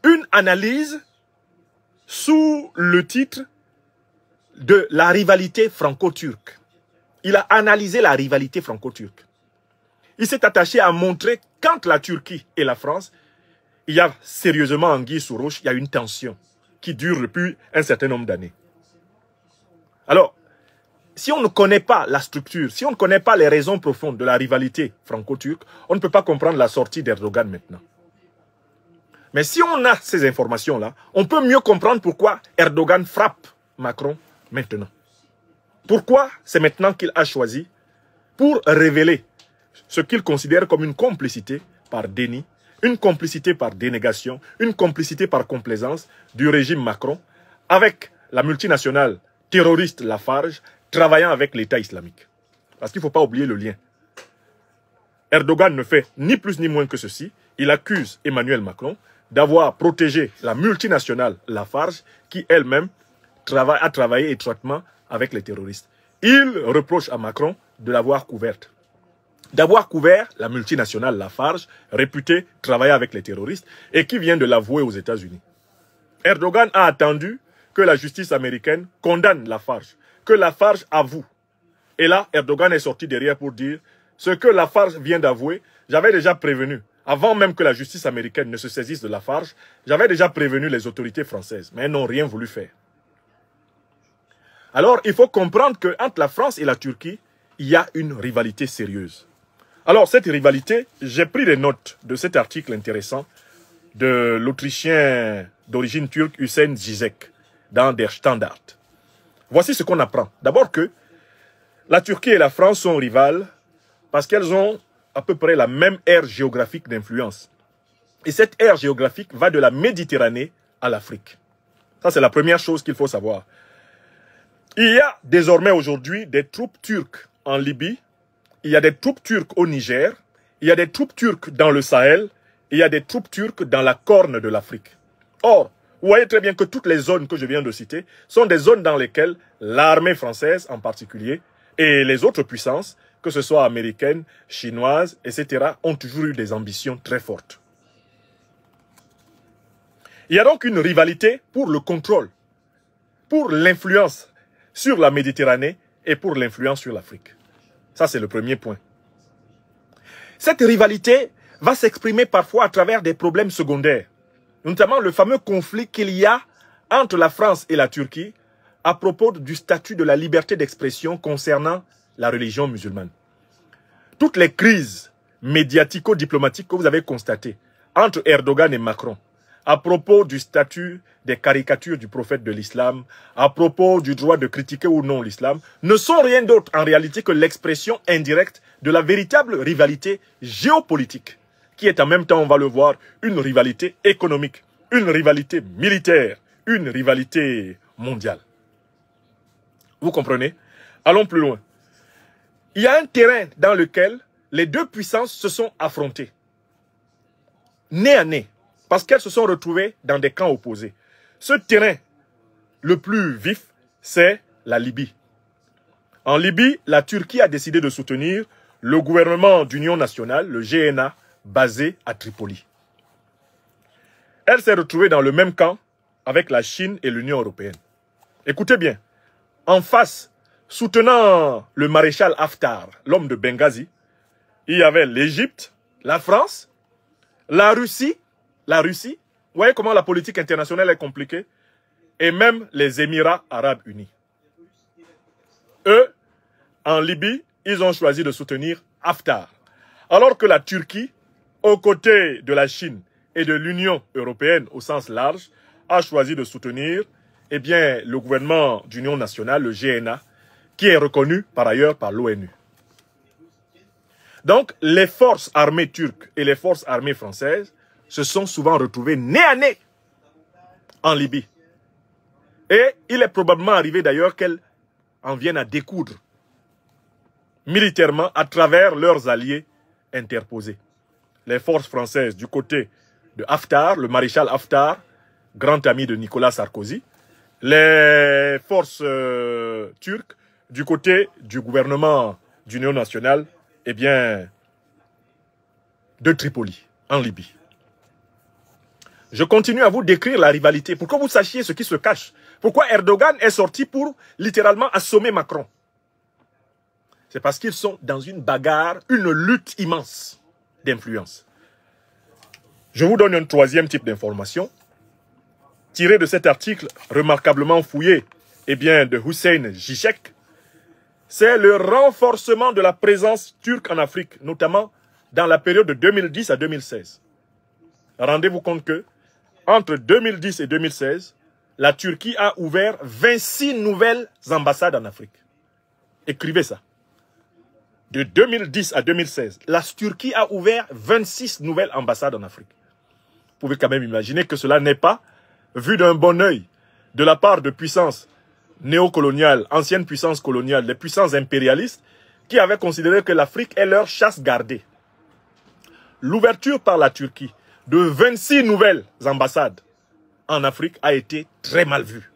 une analyse sous le titre de la rivalité franco-turque. Il a analysé la rivalité franco-turque. Il s'est attaché à montrer qu'entre la Turquie et la France, il y a sérieusement anguille sous roche, il y a une tension qui dure depuis un certain nombre d'années. Alors, si on ne connaît pas la structure, si on ne connaît pas les raisons profondes de la rivalité franco-turque, on ne peut pas comprendre la sortie d'Erdogan maintenant. Mais si on a ces informations-là, on peut mieux comprendre pourquoi Erdogan frappe Macron maintenant. Pourquoi c'est maintenant qu'il a choisi pour révéler ce qu'il considère comme une complicité par déni, une complicité par dénégation, une complicité par complaisance du régime Macron avec la multinationale terroriste Lafarge travaillant avec l'État islamique. Parce qu'il ne faut pas oublier le lien. Erdogan ne fait ni plus ni moins que ceci. Il accuse Emmanuel Macron d'avoir protégé la multinationale Lafarge qui elle-même a travaillé étroitement avec les terroristes. Il reproche à Macron de l'avoir couverte. D'avoir couvert la multinationale Lafarge, réputée travailler avec les terroristes, et qui vient de l'avouer aux États-Unis. Erdogan a attendu que la justice américaine condamne Lafarge, que Lafarge avoue. Et là, Erdogan est sorti derrière pour dire ce que Lafarge vient d'avouer, j'avais déjà prévenu. Avant même que la justice américaine ne se saisisse de Lafarge, j'avais déjà prévenu les autorités françaises, mais elles n'ont rien voulu faire. Alors, il faut comprendre qu'entre la France et la Turquie, il y a une rivalité sérieuse. Alors, cette rivalité, j'ai pris des notes de cet article intéressant de l'Autrichien d'origine turque Hüseyin Çiçek dans Der Standard. Voici ce qu'on apprend. D'abord que la Turquie et la France sont rivales parce qu'elles ont à peu près la même aire géographique d'influence. Et cette aire géographique va de la Méditerranée à l'Afrique. Ça, c'est la première chose qu'il faut savoir. Il y a désormais aujourd'hui des troupes turques en Libye, il y a des troupes turques au Niger, il y a des troupes turques dans le Sahel, il y a des troupes turques dans la corne de l'Afrique. Or, vous voyez très bien que toutes les zones que je viens de citer sont des zones dans lesquelles l'armée française en particulier et les autres puissances que ce soit américaines, chinoises, etc., ont toujours eu des ambitions très fortes. Il y a donc une rivalité pour le contrôle, pour l'influence sur la Méditerranée et pour l'influence sur l'Afrique. Ça, c'est le premier point. Cette rivalité va s'exprimer parfois à travers des problèmes secondaires, notamment le fameux conflit qu'il y a entre la France et la Turquie à propos du statut de la liberté d'expression concernant la religion musulmane. Toutes les crises médiatico-diplomatiques que vous avez constatées entre Erdogan et Macron, à propos du statut des caricatures du prophète de l'islam, à propos du droit de critiquer ou non l'islam, ne sont rien d'autre en réalité que l'expression indirecte de la véritable rivalité géopolitique, qui est en même temps, on va le voir, une rivalité économique, une rivalité militaire, une rivalité mondiale. Vous comprenez? Allons plus loin. Il y a un terrain dans lequel les deux puissances se sont affrontées, nez à nez, parce qu'elles se sont retrouvées dans des camps opposés. Ce terrain le plus vif, c'est la Libye. En Libye, la Turquie a décidé de soutenir le gouvernement d'union nationale, le GNA, basé à Tripoli. Elle s'est retrouvée dans le même camp avec la Chine et l'Union européenne. Écoutez bien, en face, soutenant le maréchal Haftar, l'homme de Benghazi, il y avait l'Égypte, la France, la Russie, vous voyez comment la politique internationale est compliquée, et même les Émirats arabes unis. Eux, en Libye, ils ont choisi de soutenir Haftar. Alors que la Turquie, aux côtés de la Chine et de l'Union européenne au sens large, a choisi de soutenir le gouvernement d'union nationale, le GNA, qui est reconnu par ailleurs par l'ONU. Donc, les forces armées turques et les forces armées françaises se sont souvent retrouvées nez à nez en Libye. Et il est probablement arrivé d'ailleurs qu'elles en viennent à découdre militairement à travers leurs alliés interposés. Les forces françaises du côté de Haftar, le maréchal Haftar, grand ami de Nicolas Sarkozy, les forces turques du côté du gouvernement d'union nationale, de Tripoli, en Libye. Je continue à vous décrire la rivalité pour que vous sachiez ce qui se cache. Pourquoi Erdogan est sorti pour littéralement assommer Macron? C'est parce qu'ils sont dans une bagarre, une lutte immense d'influence. Je vous donne un troisième type d'information, tiré de cet article remarquablement fouillé de Hussein Zizek. C'est le renforcement de la présence turque en Afrique, notamment dans la période de 2010 à 2016. Rendez-vous compte que entre 2010 et 2016, la Turquie a ouvert 26 nouvelles ambassades en Afrique. Écrivez ça. De 2010 à 2016, la Turquie a ouvert 26 nouvelles ambassades en Afrique. Vous pouvez quand même imaginer que cela n'est pas vu d'un bon œil de la part de puissances néocoloniales, anciennes puissances coloniales, les puissances impérialistes, qui avaient considéré que l'Afrique est leur chasse gardée. L'ouverture par la Turquie de 26 nouvelles ambassades en Afrique a été très mal vue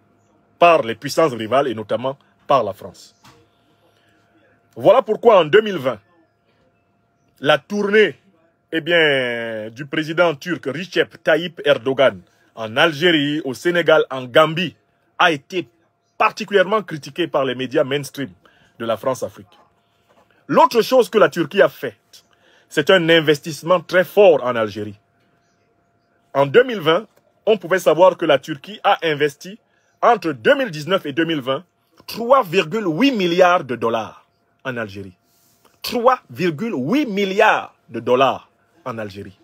par les puissances rivales et notamment par la France. Voilà pourquoi en 2020, la tournée du président turc Recep Tayyip Erdogan en Algérie, au Sénégal, en Gambie, a été particulièrement critiquée par les médias mainstream de la France-Afrique. L'autre chose que la Turquie a fait, c'est un investissement très fort en Algérie. En 2020, on pouvait savoir que la Turquie a investi entre 2019 et 2020 3,8 milliards de dollars en Algérie. 3,8 milliards de dollars en Algérie.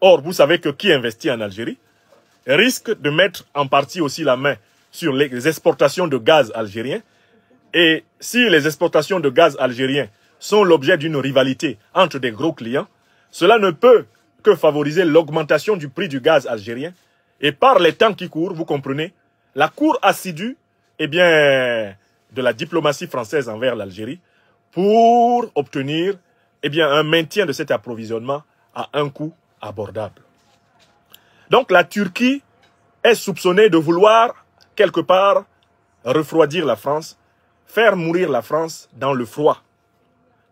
Or, vous savez que qui investit en Algérie risque de mettre en partie aussi la main sur les exportations de gaz algérien. Et si les exportations de gaz algérien sont l'objet d'une rivalité entre des gros clients, cela ne peut que favoriser l'augmentation du prix du gaz algérien. Et par les temps qui courent, vous comprenez, la cour assidue de la diplomatie française envers l'Algérie pour obtenir un maintien de cet approvisionnement à un coût abordable. Donc la Turquie est soupçonnée de vouloir quelque part refroidir la France faire mourir la France dans le froid.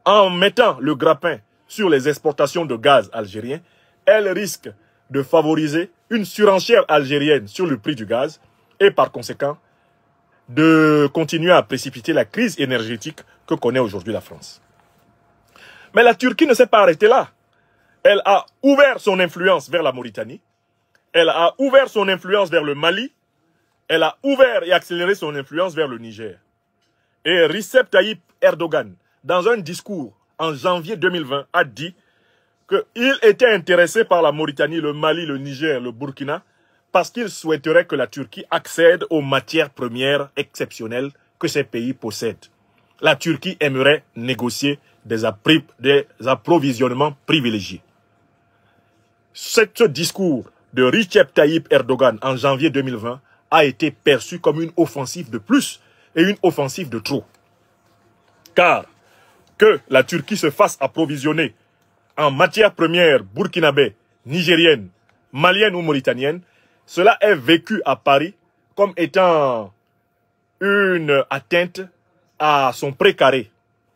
En mettant le grappin sur les exportations de gaz algérien, elle risque de favoriser une surenchère algérienne sur le prix du gaz et par conséquent de continuer à précipiter la crise énergétique que connaît aujourd'hui la France. Mais la Turquie ne s'est pas arrêtée là. Elle a ouvert son influence vers la Mauritanie, elle a ouvert son influence vers le Mali, elle a ouvert et accéléré son influence vers le Niger. Et Recep Tayyip Erdogan, dans un discours en janvier 2020, a dit qu'il était intéressé par la Mauritanie, le Mali, le Niger, le Burkina, parce qu'il souhaiterait que la Turquie accède aux matières premières exceptionnelles que ces pays possèdent. La Turquie aimerait négocier des approvisionnements privilégiés. Ce discours de Recep Tayyip Erdogan en janvier 2020 a été perçu comme une offensive de plus et une offensive de trop. Car que la Turquie se fasse approvisionner en matières premières burkinabè, nigériennes, maliennes ou mauritaniennes, cela est vécu à Paris comme étant une atteinte à son précaré,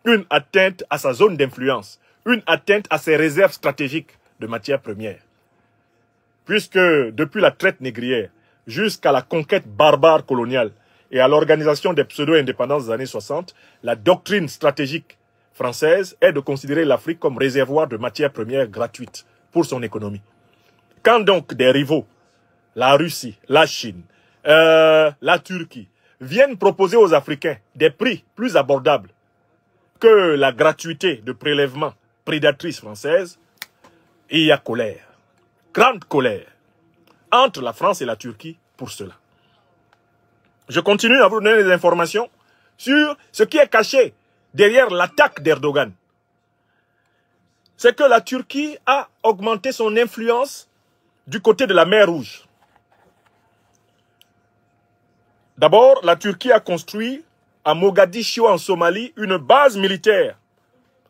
une atteinte à sa zone d'influence, une atteinte à ses réserves stratégiques de matières premières. Puisque depuis la traite négrière jusqu'à la conquête barbare coloniale et à l'organisation des pseudo-indépendances des années 60, la doctrine stratégique française est de considérer l'Afrique comme réservoir de matières premières gratuites pour son économie. Quand donc des rivaux, la Russie, la Chine, la Turquie, viennent proposer aux Africains des prix plus abordables que la gratuité de prélèvement prédatrice française, il y a colère, grande colère, entre la France et la Turquie pour cela. Je continue à vous donner des informations sur ce qui est caché derrière l'attaque d'Erdogan. C'est que la Turquie a augmenté son influence du côté de la mer Rouge. D'abord, la Turquie a construit à Mogadiscio en Somalie une base militaire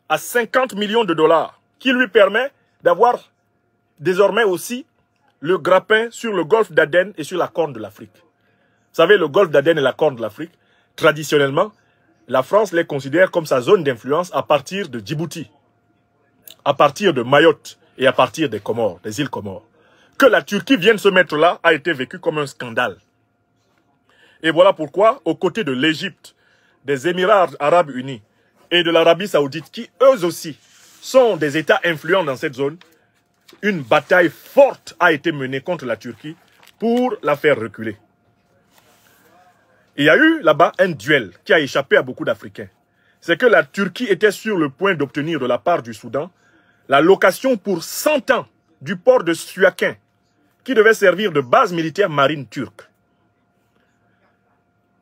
à 50 millions de dollars qui lui permet d'avoir désormais aussi le grappin sur le golfe d'Aden et sur la Corne de l'Afrique. Vous savez, le golfe d'Aden et la Corne de l'Afrique, traditionnellement, la France les considère comme sa zone d'influence à partir de Djibouti, à partir de Mayotte et à partir des Comores, des îles Comores. Que la Turquie vienne se mettre là a été vécu comme un scandale. Et voilà pourquoi, aux côtés de l'Égypte, des Émirats arabes unis et de l'Arabie saoudite, qui eux aussi sont des États influents dans cette zone, une bataille forte a été menée contre la Turquie pour la faire reculer. Il y a eu là-bas un duel qui a échappé à beaucoup d'Africains. C'est que la Turquie était sur le point d'obtenir de la part du Soudan la location pour 100 ans du port de Suakin, qui devait servir de base militaire marine turque.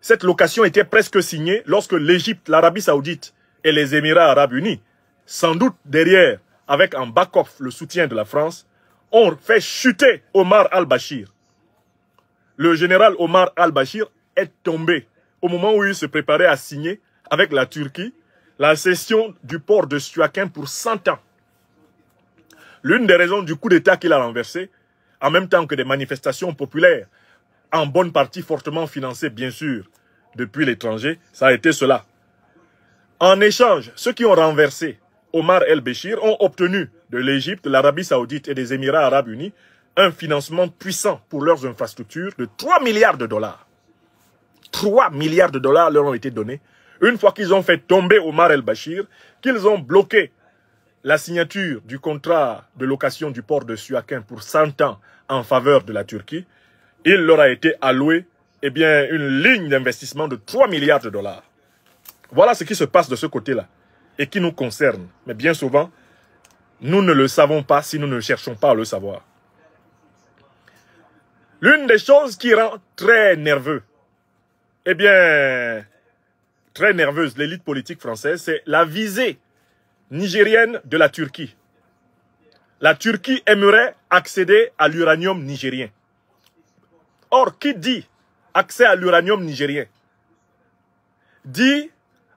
Cette location était presque signée lorsque l'Égypte, l'Arabie saoudite et les Émirats arabes unis, sans doute derrière, avec en back-off le soutien de la France, ont fait chuter Omar al-Bashir. Le général Omar al-Bashir est tombé au moment où il se préparait à signer avec la Turquie la cession du port de Suakin pour 100 ans. L'une des raisons du coup d'État qu'il a renversé, en même temps que des manifestations populaires, en bonne partie fortement financées bien sûr depuis l'étranger, ça a été cela. En échange, ceux qui ont renversé Omar el-Béchir ont obtenu de l'Égypte, l'Arabie saoudite et des Émirats arabes unis un financement puissant pour leurs infrastructures de 3 milliards de dollars. 3 milliards de dollars leur ont été donnés une fois qu'ils ont fait tomber Omar el-Bashir, qu'ils ont bloqué la signature du contrat de location du port de Suakin pour 100 ans en faveur de la Turquie. Il leur a été alloué une ligne d'investissement de 3 milliards de dollars. Voilà ce qui se passe de ce côté-là et qui nous concerne. Mais bien souvent, nous ne le savons pas si nous ne cherchons pas à le savoir. L'une des choses qui rend très nerveux, très nerveuse l'élite politique française, c'est la visée nigérienne de la Turquie. La Turquie aimerait accéder à l'uranium nigérien. Or, qui dit accès à l'uranium nigérien dit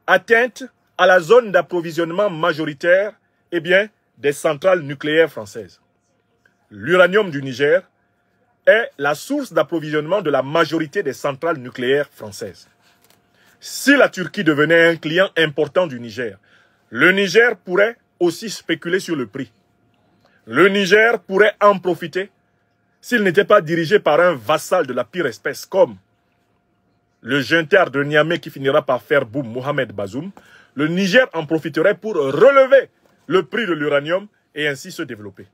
atteinte à la zone d'approvisionnement majoritaire des centrales nucléaires françaises. L'uranium du Niger est la source d'approvisionnement de la majorité des centrales nucléaires françaises. si la Turquie devenait un client important du Niger, le Niger pourrait aussi spéculer sur le prix. Le Niger pourrait en profiter s'il n'était pas dirigé par un vassal de la pire espèce comme le junter de Niamey qui finira par faire boum Mohamed Bazoum. Le Niger en profiterait pour relever le prix de l'uranium et ainsi se développer.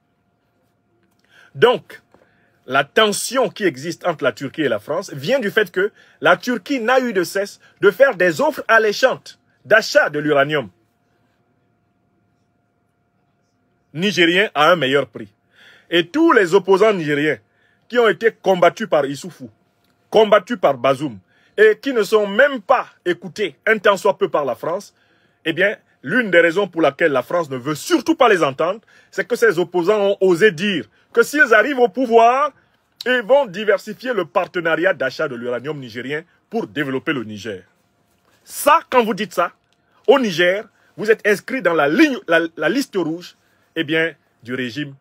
Donc, la tension qui existe entre la Turquie et la France vient du fait que la Turquie n'a eu de cesse de faire des offres alléchantes d'achat de l'uranium nigérien à un meilleur prix. Et tous les opposants nigériens qui ont été combattus par Issoufou, combattus par Bazoum, et qui ne sont même pas écoutés un tant soit peu par la France, eh bien, l'une des raisons pour laquelle la France ne veut surtout pas les entendre, c'est que ces opposants ont osé dire que s'ils arrivent au pouvoir, ils vont diversifier le partenariat d'achat de l'uranium nigérien pour développer le Niger. Ça, quand vous dites ça, au Niger, vous êtes inscrit dans la liste rouge, eh bien, du régime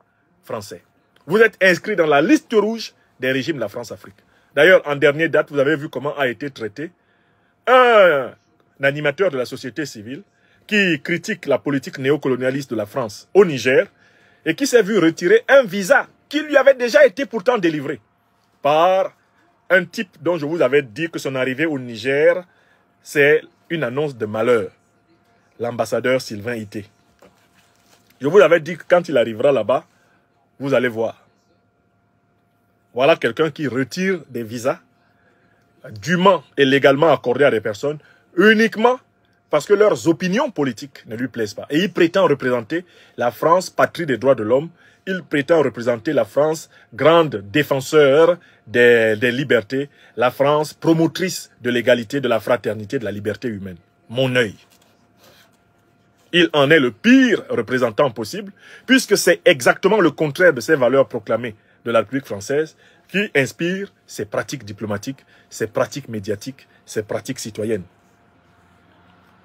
français. Vous êtes inscrit dans la liste rouge des régimes de la France-Afrique. D'ailleurs, en dernière date, vous avez vu comment a été traité un animateur de la société civile qui critique la politique néocolonialiste de la France au Niger et qui s'est vu retirer un visa qui lui avait déjà été pourtant délivré par un type dont je vous avais dit que son arrivée au Niger, c'est une annonce de malheur, l'ambassadeur Sylvain Ité. Je vous avais dit que quand il arrivera là-bas, vous allez voir. Voilà quelqu'un qui retire des visas dûment et légalement accordés à des personnes uniquement parce que leurs opinions politiques ne lui plaisent pas. Et il prétend représenter la France, patrie des droits de l'homme. Il prétend représenter la France, grande défenseur des libertés. La France, promotrice de l'égalité, de la fraternité, de la liberté humaine. Mon œil. Il en est le pire représentant possible, puisque c'est exactement le contraire de ces valeurs proclamées de la République française qui inspire ses pratiques diplomatiques, ses pratiques médiatiques, ses pratiques citoyennes.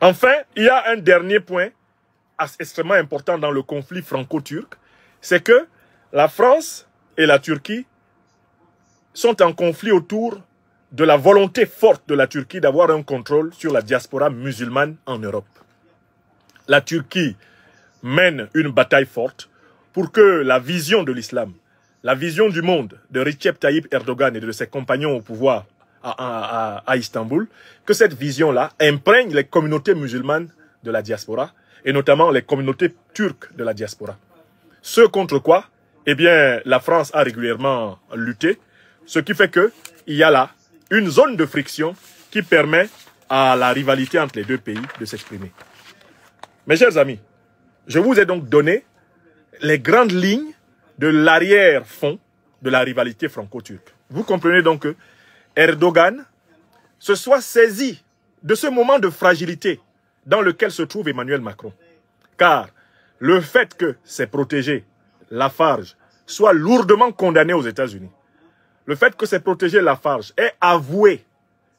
Enfin, il y a un dernier point extrêmement important dans le conflit franco-turc, c'est que la France et la Turquie sont en conflit autour de la volonté forte de la Turquie d'avoir un contrôle sur la diaspora musulmane en Europe. La Turquie mène une bataille forte pour que la vision de l'islam, la vision du monde de Recep Tayyip Erdogan et de ses compagnons au pouvoir à Istanbul, que cette vision-là imprègne les communautés musulmanes de la diaspora et notamment les communautés turques de la diaspora. Ce contre quoi, eh bien, la France a régulièrement lutté, ce qui fait qu'il y a là une zone de friction qui permet à la rivalité entre les deux pays de s'exprimer. Mes chers amis, je vous ai donc donné les grandes lignes de l'arrière-fond de la rivalité franco-turque. Vous comprenez donc que Erdogan se soit saisi de ce moment de fragilité dans lequel se trouve Emmanuel Macron. Car le fait que ses protégés, Lafarge, soient lourdement condamnés aux États-Unis, le fait que ses protégés Lafarge aient avoué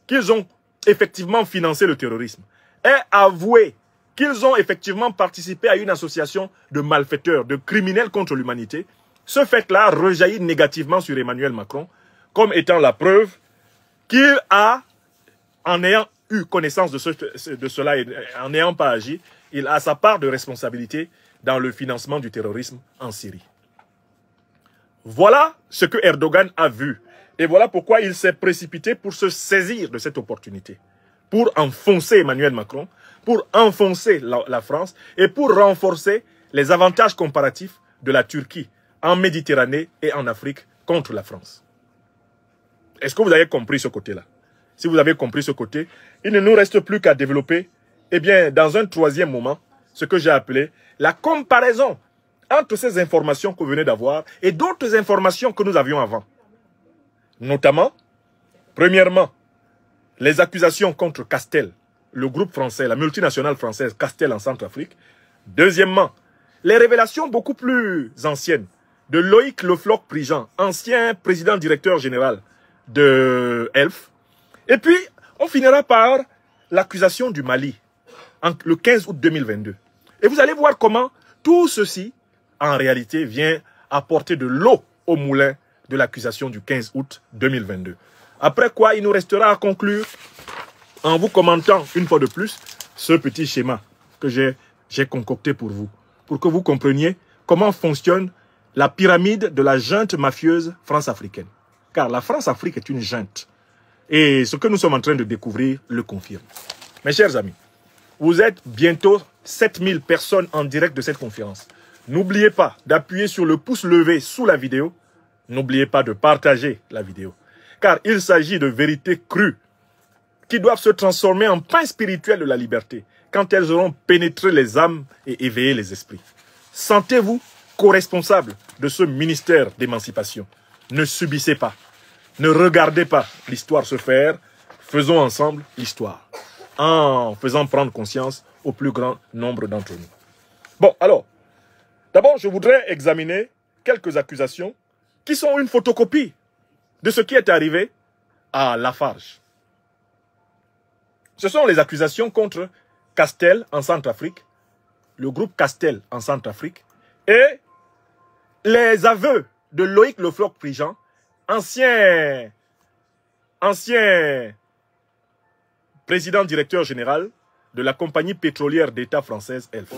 qu'ils ont effectivement financé le terrorisme, aient avoué qu'ils ont effectivement participé à une association de malfaiteurs, de criminels contre l'humanité, ce fait-là rejaillit négativement sur Emmanuel Macron comme étant la preuve qu'il a, en ayant eu connaissance de cela et en n'ayant pas agi, il a sa part de responsabilité dans le financement du terrorisme en Syrie. Voilà ce que Erdogan a vu. Et voilà pourquoi il s'est précipité pour se saisir de cette opportunité. Pour enfoncer Emmanuel Macron, pour enfoncer la France et pour renforcer les avantages comparatifs de la Turquie en Méditerranée et en Afrique contre la France. Est-ce que vous avez compris ce côté-là? Si vous avez compris ce côté, il ne nous reste plus qu'à développer, eh bien, dans un troisième moment, ce que j'ai appelé la comparaison entre ces informations que vous venez d'avoir et d'autres informations que nous avions avant. Notamment, premièrement, les accusations contre Castel, le groupe français, la multinationale française Castel en Centrafrique. Deuxièmement, les révélations beaucoup plus anciennes de Loïc Le Floch-Prigent, ancien président directeur général de ELF. Et puis, on finira par l'accusation du Mali, le 15 août 2022. Et vous allez voir comment tout ceci, en réalité, vient apporter de l'eau au moulin de l'accusation du 15 août 2022. Après quoi, il nous restera à conclure en vous commentant une fois de plus ce petit schéma que j'ai concocté pour vous, pour que vous compreniez comment fonctionne la pyramide de la junte mafieuse France-africaine. Car la France-Afrique est une junte. Et ce que nous sommes en train de découvrir le confirme. Mes chers amis, vous êtes bientôt 7000 personnes en direct de cette conférence. N'oubliez pas d'appuyer sur le pouce levé sous la vidéo. N'oubliez pas de partager la vidéo. Car il s'agit de vérités crues qui doivent se transformer en pain spirituel de la liberté quand elles auront pénétré les âmes et éveillé les esprits. Sentez-vous co-responsable de ce ministère d'émancipation. Ne subissez pas. Ne regardez pas l'histoire se faire. Faisons ensemble l'histoire. En faisant prendre conscience au plus grand nombre d'entre nous. Bon, alors, d'abord, je voudrais examiner quelques accusations qui sont une photocopie de ce qui est arrivé à Lafarge. Ce sont les accusations contre Castel en Centrafrique, le groupe Castel en Centrafrique, et les aveux de Loïc Le Floch-Prigent, ancien président directeur général de la compagnie pétrolière d'État française Elf.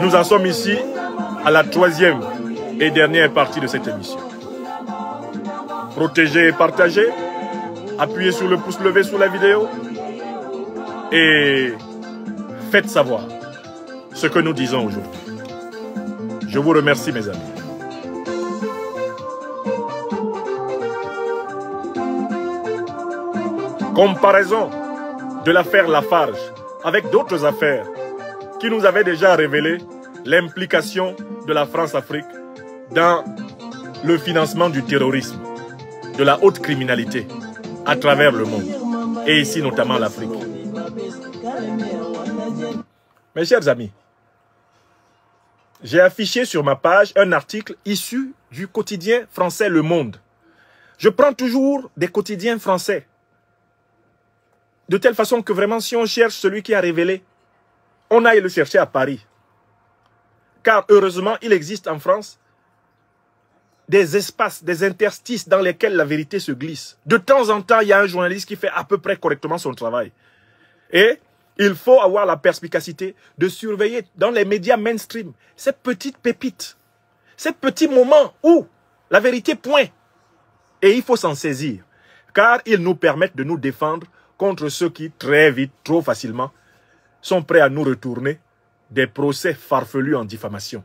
Nous en sommes ici à la 3e et dernière partie de cette émission. Protégez et partagez, appuyez sur le pouce levé sous la vidéo et faites savoir ce que nous disons aujourd'hui. Je vous remercie mes amis. Comparaison de l'affaire Lafarge avec d'autres affaires qui nous avaient déjà révélé l'implication de la France-Afrique dans le financement du terrorisme, de la haute criminalité à travers le monde, et ici notamment l'Afrique. Mes chers amis, j'ai affiché sur ma page un article issu du quotidien français Le Monde. Je prends toujours des quotidiens français. De telle façon que vraiment, si on cherche celui qui a révélé, on aille le chercher à Paris. Car heureusement, il existe en France des espaces, des interstices dans lesquels la vérité se glisse. De temps en temps, il y a un journaliste qui fait à peu près correctement son travail. Et il faut avoir la perspicacité de surveiller dans les médias mainstream ces petites pépites, ces petits moments où la vérité pointe. Et il faut s'en saisir, car ils nous permettent de nous défendre contre ceux qui, très vite, trop facilement, sont prêts à nous retourner des procès farfelus en diffamation.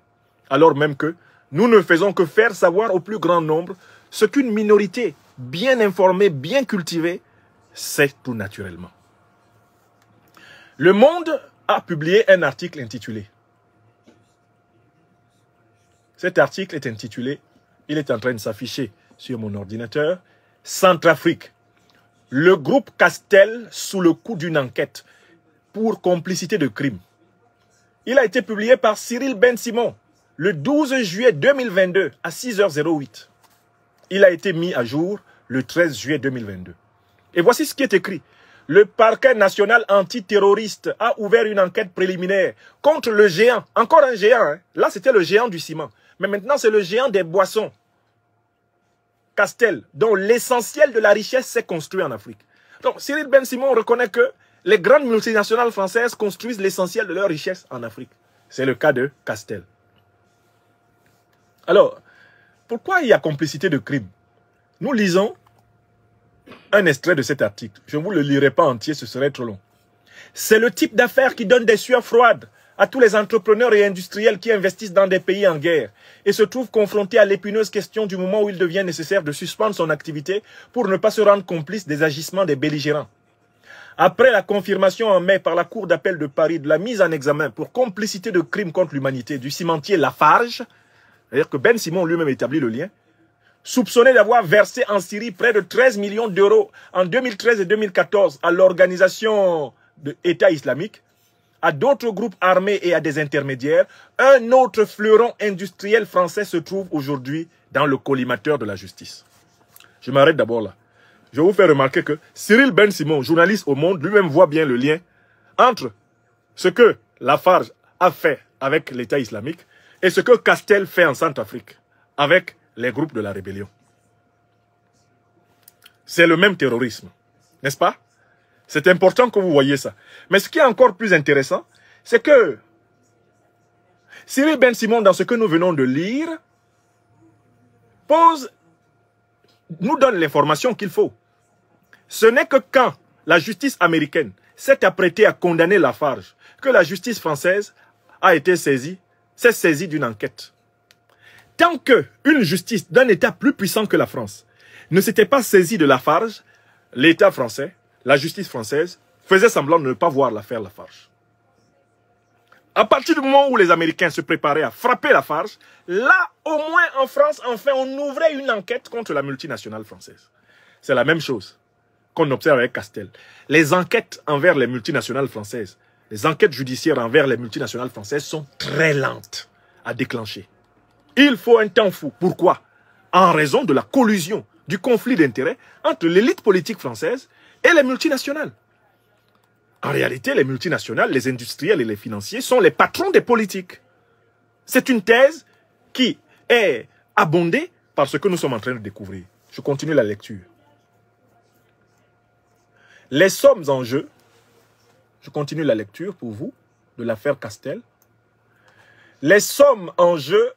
Alors même que nous ne faisons que faire savoir au plus grand nombre ce qu'une minorité bien informée, bien cultivée, sait tout naturellement. Le Monde a publié un article intitulé. Cet article est intitulé, il est en train de s'afficher sur mon ordinateur, Centrafrique. Le groupe Castel sous le coup d'une enquête pour complicité de crime. Il a été publié par Cyril Ben-Simon le 12 juillet 2022 à 6h08. Il a été mis à jour le 13 juillet 2022. Et voici ce qui est écrit. Le parquet national antiterroriste a ouvert une enquête préliminaire contre le géant. Encore un géant. Hein. Là, c'était le géant du ciment. Mais maintenant, c'est le géant des boissons. Castel, dont l'essentiel de la richesse s'est construit en Afrique. Donc, Cyril Ben-Simon reconnaît que les grandes multinationales françaises construisent l'essentiel de leur richesse en Afrique. C'est le cas de Castel. Alors, pourquoi il y a complicité de crime? Nous lisons un extrait de cet article. Je ne vous le lirai pas entier, ce serait trop long. C'est le type d'affaires qui donne des sueurs froides à tous les entrepreneurs et industriels qui investissent dans des pays en guerre et se trouvent confrontés à l'épineuse question du moment où il devient nécessaire de suspendre son activité pour ne pas se rendre complice des agissements des belligérants. Après la confirmation en mai par la Cour d'appel de Paris de la mise en examen pour complicité de crimes contre l'humanité du cimentier Lafarge, c'est-à-dire que Ben Simon lui-même établit le lien, soupçonné d'avoir versé en Syrie près de 13 millions d'euros en 2013 et 2014 à l'organisation de l'État islamique, à d'autres groupes armés et à des intermédiaires, un autre fleuron industriel français se trouve aujourd'hui dans le collimateur de la justice. Je m'arrête d'abord là. Je vous fais remarquer que Cyril Ben-Simon, journaliste au Monde, lui-même voit bien le lien entre ce que Lafarge a fait avec l'État islamique et ce que Castel fait en Centrafrique avec les groupes de la rébellion. C'est le même terrorisme. N'est-ce pas? C'est important que vous voyez ça. Mais ce qui est encore plus intéressant, c'est que Cyril Ben Simon, dans ce que nous venons de lire, nous donne l'information qu'il faut. Ce n'est que quand la justice américaine s'est apprêtée à condamner Lafarge que la justice française a été s'est saisie d'une enquête. Tant qu'une justice d'un État plus puissant que la France ne s'était pas saisie de Lafarge, l'État français, la justice française, faisait semblant de ne pas voir l'affaire Lafarge. À partir du moment où les Américains se préparaient à frapper Lafarge, là, au moins en France, enfin, on ouvrait une enquête contre la multinationale française. C'est la même chose qu'on observe avec Castel. Les enquêtes envers les multinationales françaises, les enquêtes judiciaires envers les multinationales françaises sont très lentes à déclencher. Il faut un temps fou. Pourquoi? En raison de la collusion, du conflit d'intérêts entre l'élite politique française et les multinationales. En réalité, les multinationales, les industriels et les financiers sont les patrons des politiques. C'est une thèse qui est abondée par ce que nous sommes en train de découvrir. Je continue la lecture. Les sommes en jeu, je continue la lecture pour vous, de l'affaire Castel. Les sommes en jeu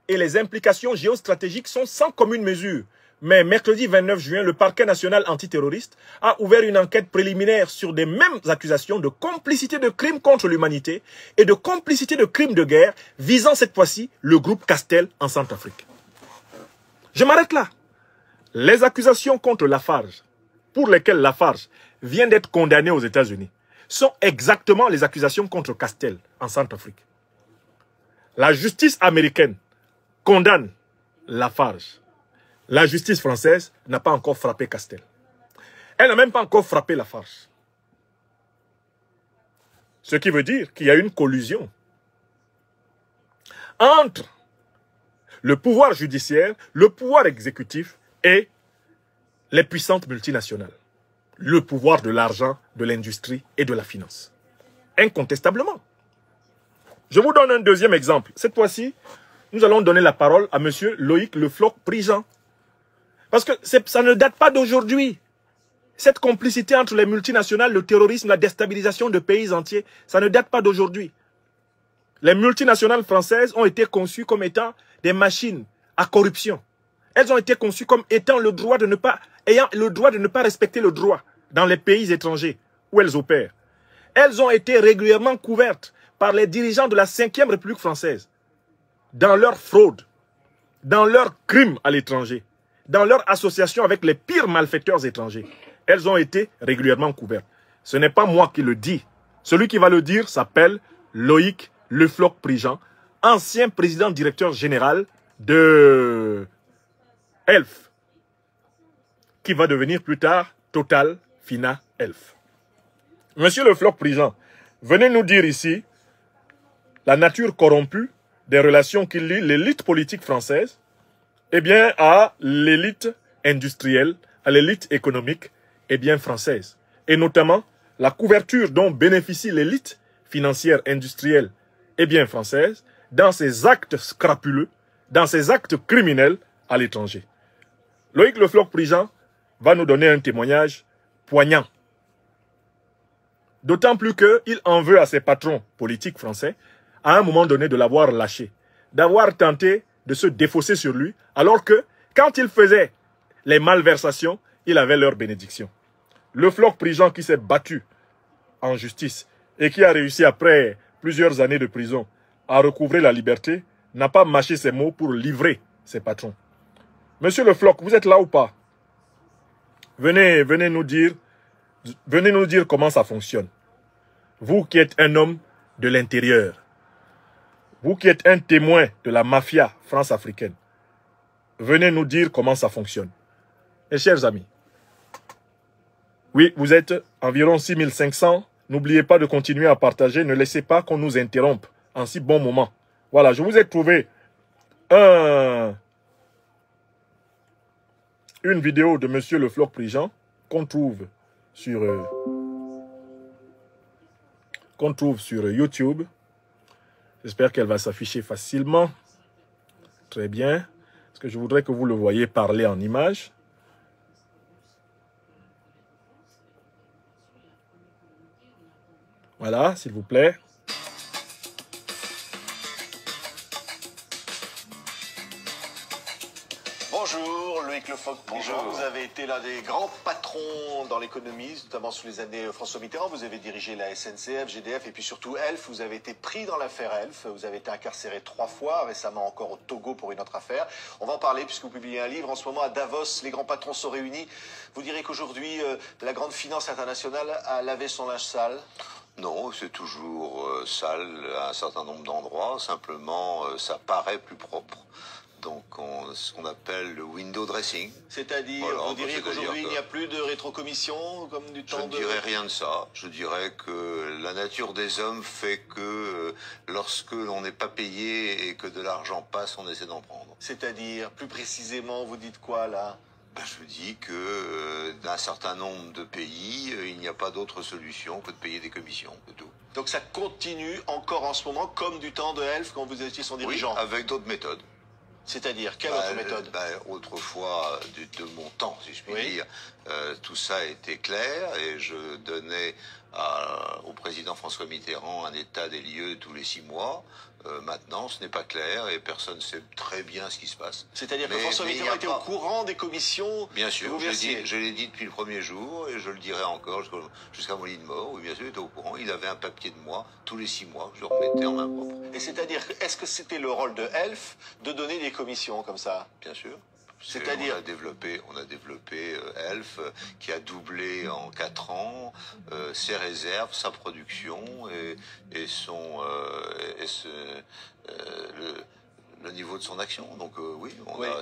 et les implications géostratégiques sont sans commune mesure. Mais mercredi 29 juin, le parquet national antiterroriste a ouvert une enquête préliminaire sur des mêmes accusations de complicité de crimes contre l'humanité et de complicité de crimes de guerre visant cette fois-ci le groupe Castel en Centrafrique. Je m'arrête là. Les accusations contre Lafarge, pour lesquelles Lafarge vient d'être condamné aux États-Unis, sont exactement les accusations contre Castel en Centrafrique. La justice américaine condamne Lafarge. La justice française n'a pas encore frappé Castel. Elle n'a même pas encore frappé Lafarge. Ce qui veut dire qu'il y a une collusion entre le pouvoir judiciaire, le pouvoir exécutif et les puissantes multinationales. Le pouvoir de l'argent, de l'industrie et de la finance. Incontestablement. Je vous donne un deuxième exemple. Cette fois-ci, nous allons donner la parole à M. Loïc Le Floch-Prigent. Parce que ça ne date pas d'aujourd'hui. Cette complicité entre les multinationales, le terrorisme, la déstabilisation de pays entiers, ça ne date pas d'aujourd'hui. Les multinationales françaises ont été conçues comme étant des machines à corruption. Elles ont été conçues comme étant ayant le droit de ne pas respecter le droit dans les pays étrangers où elles opèrent. Elles ont été régulièrement couvertes par les dirigeants de la 5e République française dans leurs fraudes, dans leurs crimes à l'étranger, dans leur association avec les pires malfaiteurs étrangers. Elles ont été régulièrement couvertes. Ce n'est pas moi qui le dis. Celui qui va le dire s'appelle Loïc Le Floch-Prigent, ancien président directeur général de Elf, qui va devenir plus tard Total Fina Elf. Monsieur Le Floch-Prigent, venez nous dire ici la nature corrompue des relations qui lient l'élite politique française à l'élite industrielle, à l'élite économique française. Et notamment, la couverture dont bénéficie l'élite financière, industrielle française dans ses actes scrapuleux, dans ses actes criminels à l'étranger. Loïc Le Floch-Prigent va nous donner un témoignage poignant. D'autant plus qu'il en veut à ses patrons politiques français, à un moment donné, de l'avoir lâché, d'avoir tenté de se défausser sur lui, alors que, quand il faisait les malversations, il avait leur bénédiction. Le Floch-Prigent qui s'est battu en justice et qui a réussi après plusieurs années de prison à recouvrer la liberté, n'a pas mâché ses mots pour livrer ses patrons. Monsieur Le Floch, vous êtes là ou pas? Venez nous dire comment ça fonctionne. Vous qui êtes un homme de l'intérieur, vous qui êtes un témoin de la mafia france-africaine, venez nous dire comment ça fonctionne. Mes chers amis, oui, vous êtes environ 6500. N'oubliez pas de continuer à partager. Ne laissez pas qu'on nous interrompe en si bon moment. Voilà, je vous ai trouvé une vidéo de Monsieur Le Floch-Prigent qu'on trouve sur YouTube. J'espère qu'elle va s'afficher facilement. Très bien. Parce que je voudrais que vous le voyez parler en image. Voilà, s'il vous plaît. Bonjour, Loïc Le Floch. Bonjour. Vous avez été l'un des grands patrons dans l'économie, notamment sous les années François Mitterrand. Vous avez dirigé la SNCF, GDF et puis surtout Elf. Vous avez été pris dans l'affaire Elf. Vous avez été incarcéré 3 fois, récemment encore au Togo pour une autre affaire. On va en parler puisque vous publiez un livre. En ce moment, à Davos, les grands patrons sont réunis. Vous direz qu'aujourd'hui, la grande finance internationale a lavé son linge sale? Non, c'est toujours sale à un certain nombre d'endroits. Simplement, ça paraît plus propre. Donc, ce qu'on appelle le window dressing. C'est-à-dire, Voilà, vous diriez qu'aujourd'hui, il n'y a plus de rétrocommission comme du Je temps ne dirais rien de ça. Je dirais que la nature des hommes fait que lorsque l'on n'est pas payé et que de l'argent passe, on essaie d'en prendre. C'est-à-dire, plus précisément, vous dites quoi là? Ben, je dis que d'un certain nombre de pays, il n'y a pas d'autre solution que de payer des commissions, c'est tout. Donc ça continue encore en ce moment comme du temps de Elf quand vous étiez son dirigeant. Oui, avec d'autres méthodes. C'est-à-dire, quelle autre méthode? Autrefois, de mon temps, si je puis Oui. dire, tout ça était clair et je donnais au président François Mitterrand un état des lieux tous les 6 mois. Maintenant, ce n'est pas clair et personne ne sait très bien ce qui se passe. C'est-à dire que Mais François il y a Mitterrand était pas- au courant des commissions? Bien que sûr, vous versiez. je l'ai dit depuis le premier jour et je le dirai encore jusqu'à mon lit de mort. Oui, bien sûr, il était au courant. Il avait un papier de moi tous les 6 mois que je remettais en main propre. Et c'est-à-dire, est-ce que c'était le rôle de Elf de donner des commissions comme ça? Bien sûr. C'est-à-dire? On a développé Elf qui a doublé en 4 ans ses réserves, sa production et le niveau de son action. Donc oui,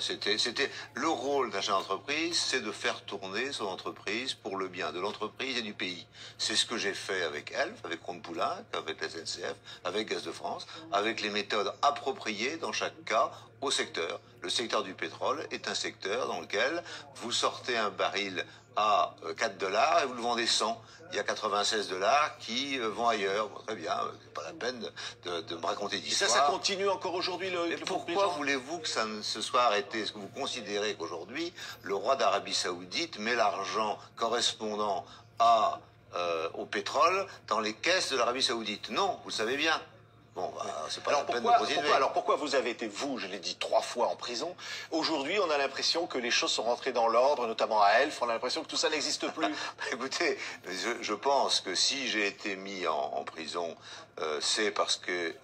c'était le rôle d'un chef d'entreprise, c'est de faire tourner son entreprise pour le bien de l'entreprise et du pays. C'est ce que j'ai fait avec Elf, avec Comte-Poulenc, avec la SNCF, avec Gaz de France, avec les méthodes appropriées dans chaque cas au secteur. Le secteur du pétrole est un secteur dans lequel vous sortez un baril à 4 $ et vous le vendez 100. Il y a 96 $ qui vont ailleurs. Bon, très bien, c'est pas la peine de me raconter Et d'histoire. ça continue encore aujourd'hui Mais le pourquoi voulez-vous que ça ne se soit arrêté? Est-ce que vous considérez qu'aujourd'hui, le roi d'Arabie Saoudite met l'argent correspondant au pétrole dans les caisses de l'Arabie Saoudite? Non, vous le savez bien. Bon, c'est pas la peine de continuer. Alors pourquoi vous avez été, vous, je l'ai dit 3 fois en prison? Aujourd'hui, on a l'impression que les choses sont rentrées dans l'ordre, notamment à Elf. On a l'impression que tout ça n'existe plus. Écoutez, je pense que si j'ai été mis en prison, c'est parce que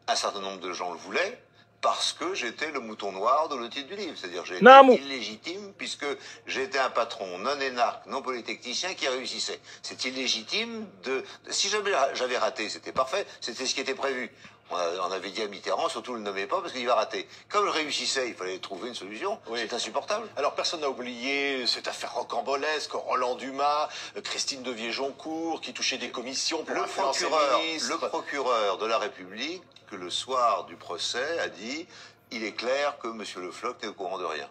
un certain nombre de gens le voulaient, parce que j'étais le mouton noir de le titre du livre. C'est-à-dire j'ai été illégitime puisque j'étais un patron non énarque, non polytechnicien qui réussissait. C'est illégitime si jamais j'avais raté, c'était parfait, c'était ce qui était prévu. On avait dit à Mitterrand, surtout ne le nommez pas parce qu'il va rater. Comme je réussissais, il fallait trouver une solution. Oui. C'est insupportable. Alors personne n'a oublié cette affaire rocambolesque, Roland Dumas, Christine Devier-Joncourt, qui touchait des commissions pour influencer le ministre. Le procureur de la République, que le soir du procès, a dit « Il est clair que M. Le Floch n'est au courant de rien.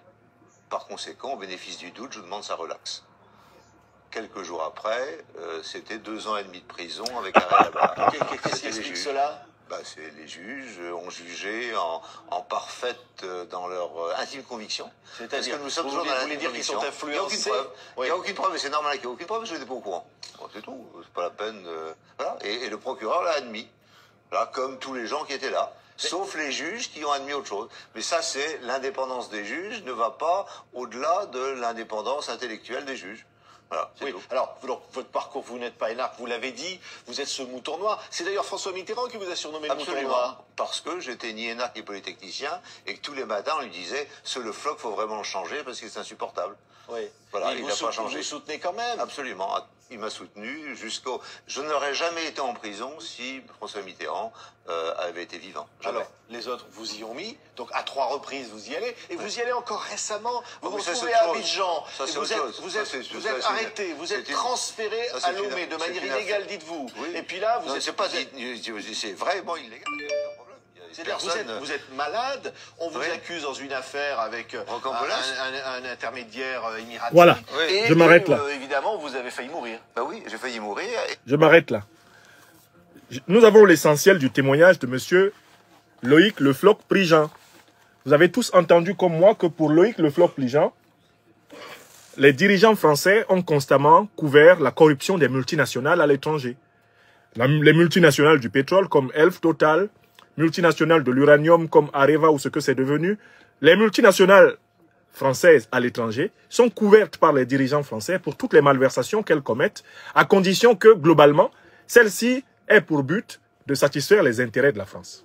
Par conséquent, au bénéfice du doute, je demande sa relaxe. » Quelques jours après, c'était 2 ans et demi de prison avec arrêt à la barre. Qu'est-ce qui explique cela? C'est les juges ont jugé en parfaite dans leur intime conviction. C'est-à-dire, que nous sommes vous toujours dans voulez dire qu'ils sont influencés? Il n'y a aucune preuve. Oui. Il n'y a aucune preuve, et c'est normal qu'il n'y ait aucune preuve, parce que je n'étais pas au courant. Bon, c'est tout, c'est pas la peine. Voilà. Et le procureur l'a admis. Là, comme tous les gens qui étaient là. Sauf les juges qui ont admis autre chose. Mais ça, c'est l'indépendance des juges ne va pas au-delà de l'indépendance intellectuelle des juges. Voilà, Oui. tout. Alors, votre parcours, vous n'êtes pas énarque, vous l'avez dit, vous êtes ce mouton noir. C'est d'ailleurs François Mitterrand qui vous a surnommé le mouton Absolument, noir. parce que j'étais ni énarque ni polytechnicien et que tous les matins on lui disait ce Le Floch, faut vraiment le changer parce que c'est insupportable. Oui. Voilà, Et il vous n'a pas changé. Vous soutenez quand même. Absolument, il m'a soutenu jusqu'au. Je n'aurais jamais été en prison si François Mitterrand avait été vivant. Jamais. Alors, les autres vous y ont mis, donc à 3 reprises vous y allez, et vous y allez encore récemment, vous vous mais ça, retrouvez c'est à autre chose. Abidjan, Ça, et c'est vous autre êtes, chose. vous Ça, êtes, c'est- vous ça, êtes c'est une- arrêté, vous êtes c'est une- transféré ça, c'est à une- Lomé de c'est manière une illégale, affaire. dites-vous. Oui. Et puis là, vous Non, êtes... c'est pas vous êtes- dit, c'est vraiment illégal. Il y a aucun problème. C'est-à-dire Personne- vous êtes malade, on vous Oui. accuse dans une affaire avec Rocambolesque. un intermédiaire émiratif. Voilà, Oui. je m'arrête là. Évidemment, vous avez failli mourir. Bah oui, j'ai failli mourir. Je m'arrête là. Nous avons l'essentiel du témoignage de monsieur Loïc Le Floch Prigent. Vous avez tous entendu comme moi que pour Loïc Le Floch Prigent, les dirigeants français ont constamment couvert la corruption des multinationales à l'étranger. Les multinationales du pétrole comme Elf, Total, multinationales de l'uranium comme Areva ou ce que c'est devenu, les multinationales françaises à l'étranger sont couvertes par les dirigeants français pour toutes les malversations qu'elles commettent, à condition que, globalement, celle-ci ait pour but de satisfaire les intérêts de la France.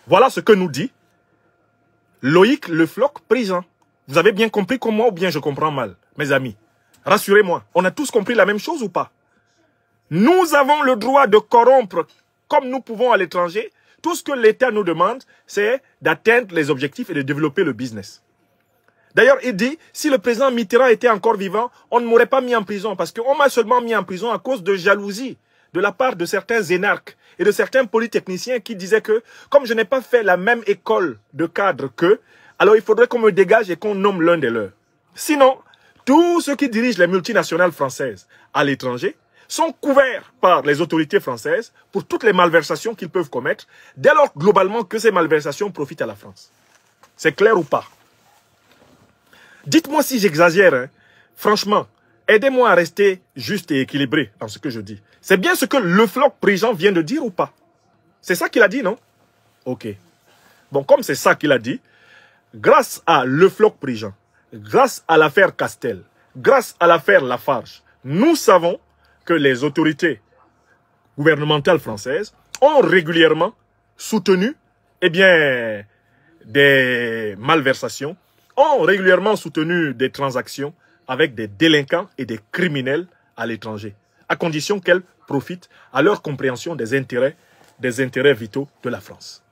Voilà ce que nous dit Loïc Le Floch-Prigent. Vous avez bien compris comme moi ou bien je comprends mal, mes amis? Rassurez-moi, on a tous compris la même chose ou pas? Nous avons le droit de corrompre comme nous pouvons à l'étranger. Tout ce que l'État nous demande, c'est d'atteindre les objectifs et de développer le business. D'ailleurs, il dit, si le président Mitterrand était encore vivant, on ne m'aurait pas mis en prison parce qu'on m'a seulement mis en prison à cause de jalousie de la part de certains énarques et de certains polytechniciens qui disaient que, comme je n'ai pas fait la même école de cadre qu'eux, alors il faudrait qu'on me dégage et qu'on nomme l'un des leurs. Sinon, tous ceux qui dirigent les multinationales françaises à l'étranger sont couverts par les autorités françaises pour toutes les malversations qu'ils peuvent commettre, dès lors globalement que ces malversations profitent à la France. C'est clair ou pas? Dites-moi si j'exagère, hein. Franchement, aidez-moi à rester juste et équilibré dans ce que je dis. C'est bien ce que Le Floch-Prigent vient de dire ou pas? C'est ça qu'il a dit, non? Ok. Bon, comme c'est ça qu'il a dit, grâce à Le Floch-Prigent, grâce à l'affaire Castel, grâce à l'affaire Lafarge, nous savons que les autorités gouvernementales françaises ont régulièrement soutenu, eh bien, des malversations, ont régulièrement soutenu des transactions avec des délinquants et des criminels à l'étranger, à condition qu'elles profitent à leur compréhension des intérêts vitaux de la France.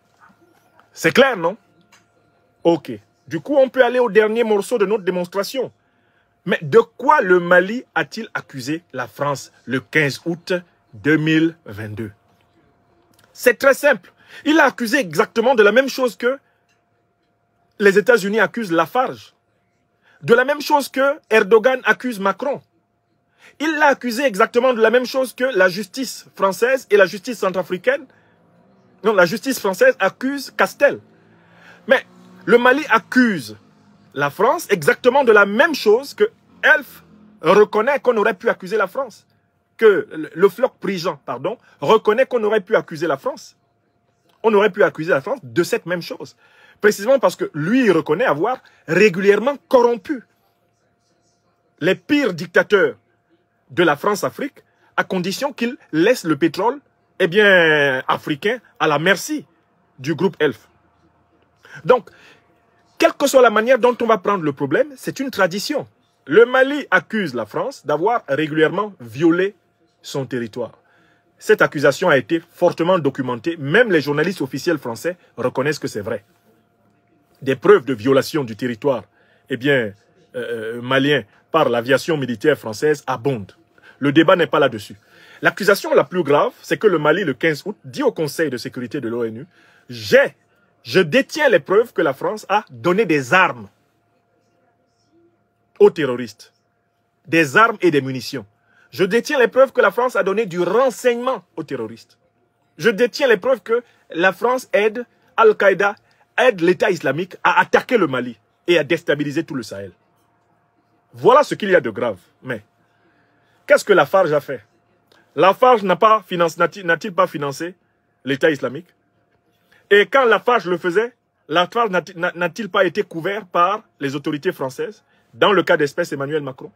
C'est clair, non? Ok. Du coup, on peut aller au dernier morceau de notre démonstration. Mais de quoi le Mali a-t-il accusé la France le 15 août 2022? C'est très simple. Il a accusé exactement de la même chose que les États-Unis accusent Lafarge. De la même chose que Erdogan accuse Macron. Il l'a accusé exactement de la même chose que la justice française et la justice centrafricaine. Non, la justice française accuse Castel. Mais le Mali accuse la France exactement de la même chose que Elf reconnaît qu'on aurait pu accuser la France. Que Le Floch-Prigent, pardon, reconnaît qu'on aurait pu accuser la France. On aurait pu accuser la France de cette même chose. Précisément parce que lui, il reconnaît avoir régulièrement corrompu les pires dictateurs de la France-Afrique à condition qu'il laisse le pétrole, eh bien, africain à la merci du groupe Elf. Donc, quelle que soit la manière dont on va prendre le problème, c'est une tradition. Le Mali accuse la France d'avoir régulièrement violé son territoire. Cette accusation a été fortement documentée. Même les journalistes officiels français reconnaissent que c'est vrai. Des preuves de violation du territoire, eh bien, malien par l'aviation militaire française abondent. Le débat n'est pas là-dessus. L'accusation la plus grave, c'est que le Mali, le 15 août, dit au Conseil de sécurité de l'ONU, je détiens les preuves que la France a donné des armes aux terroristes. Des armes et des munitions. Je détiens les preuves que la France a donné du renseignement aux terroristes. Je détiens les preuves que la France aide Al-Qaïda, aide l'État islamique à attaquer le Mali et à déstabiliser tout le Sahel. Voilà ce qu'il y a de grave. Mais qu'est-ce que Lafarge a fait? Lafarge n'a-t-il pas financé l'État islamique? Et quand Lafarge le faisait, Lafarge n'a-t-il pas été couvert par les autorités françaises? Dans le cas d'espèce Emmanuel Macron.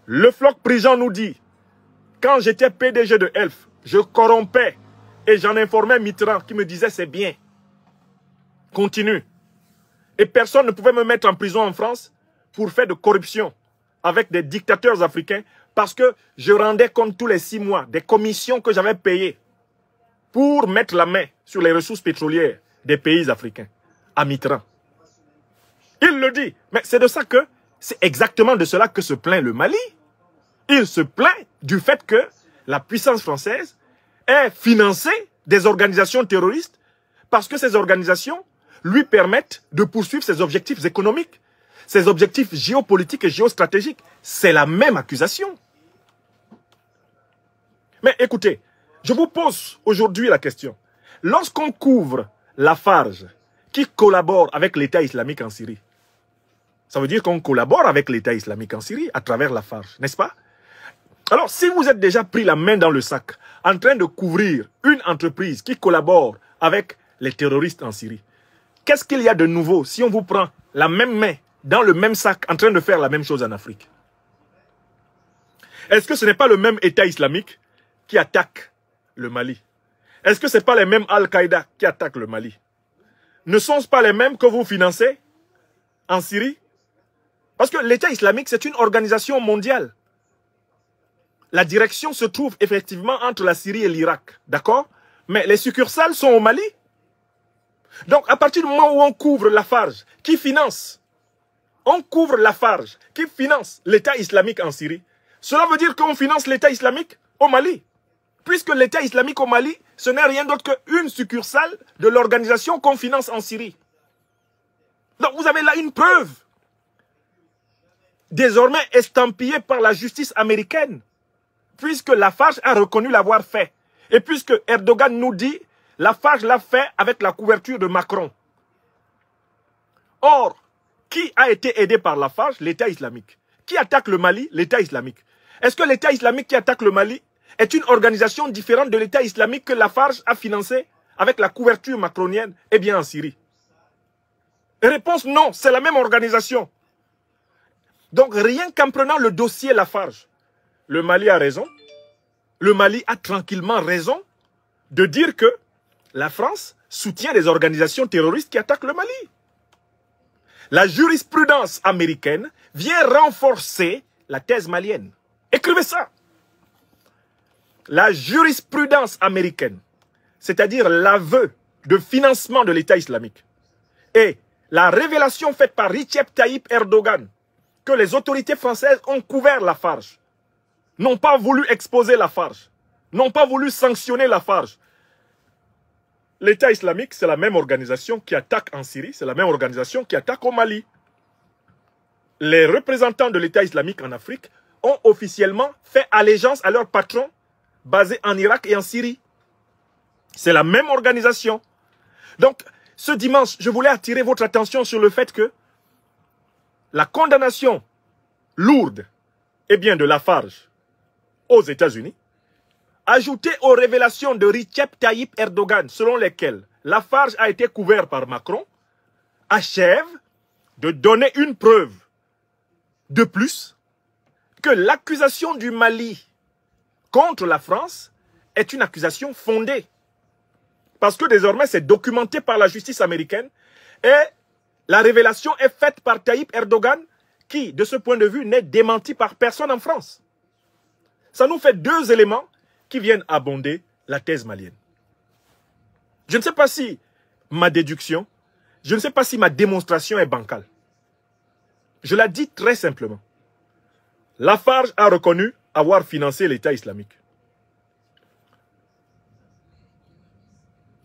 Le Floch-Prigent nous dit, quand j'étais PDG de Elf, je corrompais et j'en informais Mitterrand qui me disait c'est bien. Continue. Et personne ne pouvait me mettre en prison en France pour faire de corruption avec des dictateurs africains parce que je rendais compte tous les 6 mois des commissions que j'avais payées pour mettre la main sur les ressources pétrolières des pays africains à Mitterrand. Il le dit. Mais c'est de ça que, c'est exactement de cela que se plaint le Mali. Il se plaint du fait que la puissance française ait financé des organisations terroristes parce que ces organisations lui permettent de poursuivre ses objectifs économiques, ses objectifs géopolitiques et géostratégiques. C'est la même accusation. Mais écoutez, je vous pose aujourd'hui la question. Lorsqu'on couvre Lafarge qui collabore avec l'État islamique en Syrie, ça veut dire qu'on collabore avec l'État islamique en Syrie à travers Lafarge, n'est-ce pas? Alors, si vous êtes déjà pris la main dans le sac, en train de couvrir une entreprise qui collabore avec les terroristes en Syrie, qu'est-ce qu'il y a de nouveau si on vous prend la même main dans le même sac en train de faire la même chose en Afrique? Est-ce que ce n'est pas le même État islamique qui attaque le Mali? Est-ce que ce n'est pas les mêmes Al-Qaïda qui attaquent le Mali? Ne sont-ce pas les mêmes que vous financez en Syrie? Parce que l'État islamique, c'est une organisation mondiale. La direction se trouve effectivement entre la Syrie et l'Irak, d'accord? Mais les succursales sont au Mali. Donc, à partir du moment où on couvre Lafarge, qui finance? On couvre Lafarge, qui finance l'État islamique en Syrie. Cela veut dire qu'on finance l'État islamique au Mali. Puisque l'État islamique au Mali, ce n'est rien d'autre qu'une succursale de l'organisation qu'on finance en Syrie. Donc, vous avez là une preuve, désormais estampillée par la justice américaine, puisque Lafarge a reconnu l'avoir fait. Et puisque Erdogan nous dit, Lafarge l'a fait avec la couverture de Macron. Or, qui a été aidé par Lafarge? L'État islamique. Qui attaque le Mali? L'État islamique. Est-ce que l'État islamique qui attaque le Mali est une organisation différente de l'État islamique que Lafarge a financé avec la couverture macronienne? Eh bien, en Syrie. Réponse non, c'est la même organisation. Donc, rien qu'en prenant le dossier Lafarge, le Mali a raison. Le Mali a tranquillement raison de dire que la France soutient des organisations terroristes qui attaquent le Mali. La jurisprudence américaine vient renforcer la thèse malienne. Écrivez ça. La jurisprudence américaine, c'est-à-dire l'aveu de financement de l'État islamique, et la révélation faite par Recep Tayyip Erdogan que les autorités françaises ont couvert Lafarge, n'ont pas voulu exposer Lafarge, n'ont pas voulu sanctionner Lafarge. L'État islamique, c'est la même organisation qui attaque en Syrie, c'est la même organisation qui attaque au Mali. Les représentants de l'État islamique en Afrique ont officiellement fait allégeance à leur patron basé en Irak et en Syrie. C'est la même organisation. Donc, ce dimanche, je voulais attirer votre attention sur le fait que la condamnation lourde de Lafarge aux États-Unis, ajoutée aux révélations de Recep Tayyip Erdogan, selon lesquelles Lafarge a été couvert par Macron, achève de donner une preuve de plus que l'accusation du Mali contre la France est une accusation fondée. Parce que désormais, c'est documenté par la justice américaine et la révélation est faite par Tayyip Erdogan qui, de ce point de vue, n'est démenti par personne en France. Ça nous fait deux éléments qui viennent abonder la thèse malienne. Je ne sais pas si ma déduction, je ne sais pas si ma démonstration est bancale. Je la dis très simplement. Lafarge a reconnu avoir financé l'État islamique.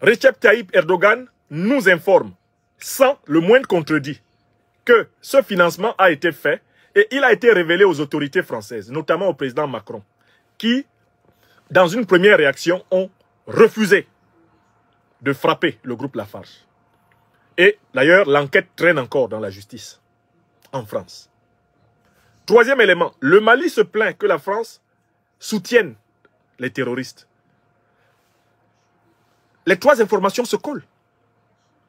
Recep Tayyip Erdogan nous informe, sans le moindre contredit, que ce financement a été fait et il a été révélé aux autorités françaises, notamment au président Macron, qui, dans une première réaction, ont refusé de frapper le groupe Lafarge. Et d'ailleurs, l'enquête traîne encore dans la justice en France. Troisième élément, le Mali se plaint que la France soutienne les terroristes. Les trois informations se collent.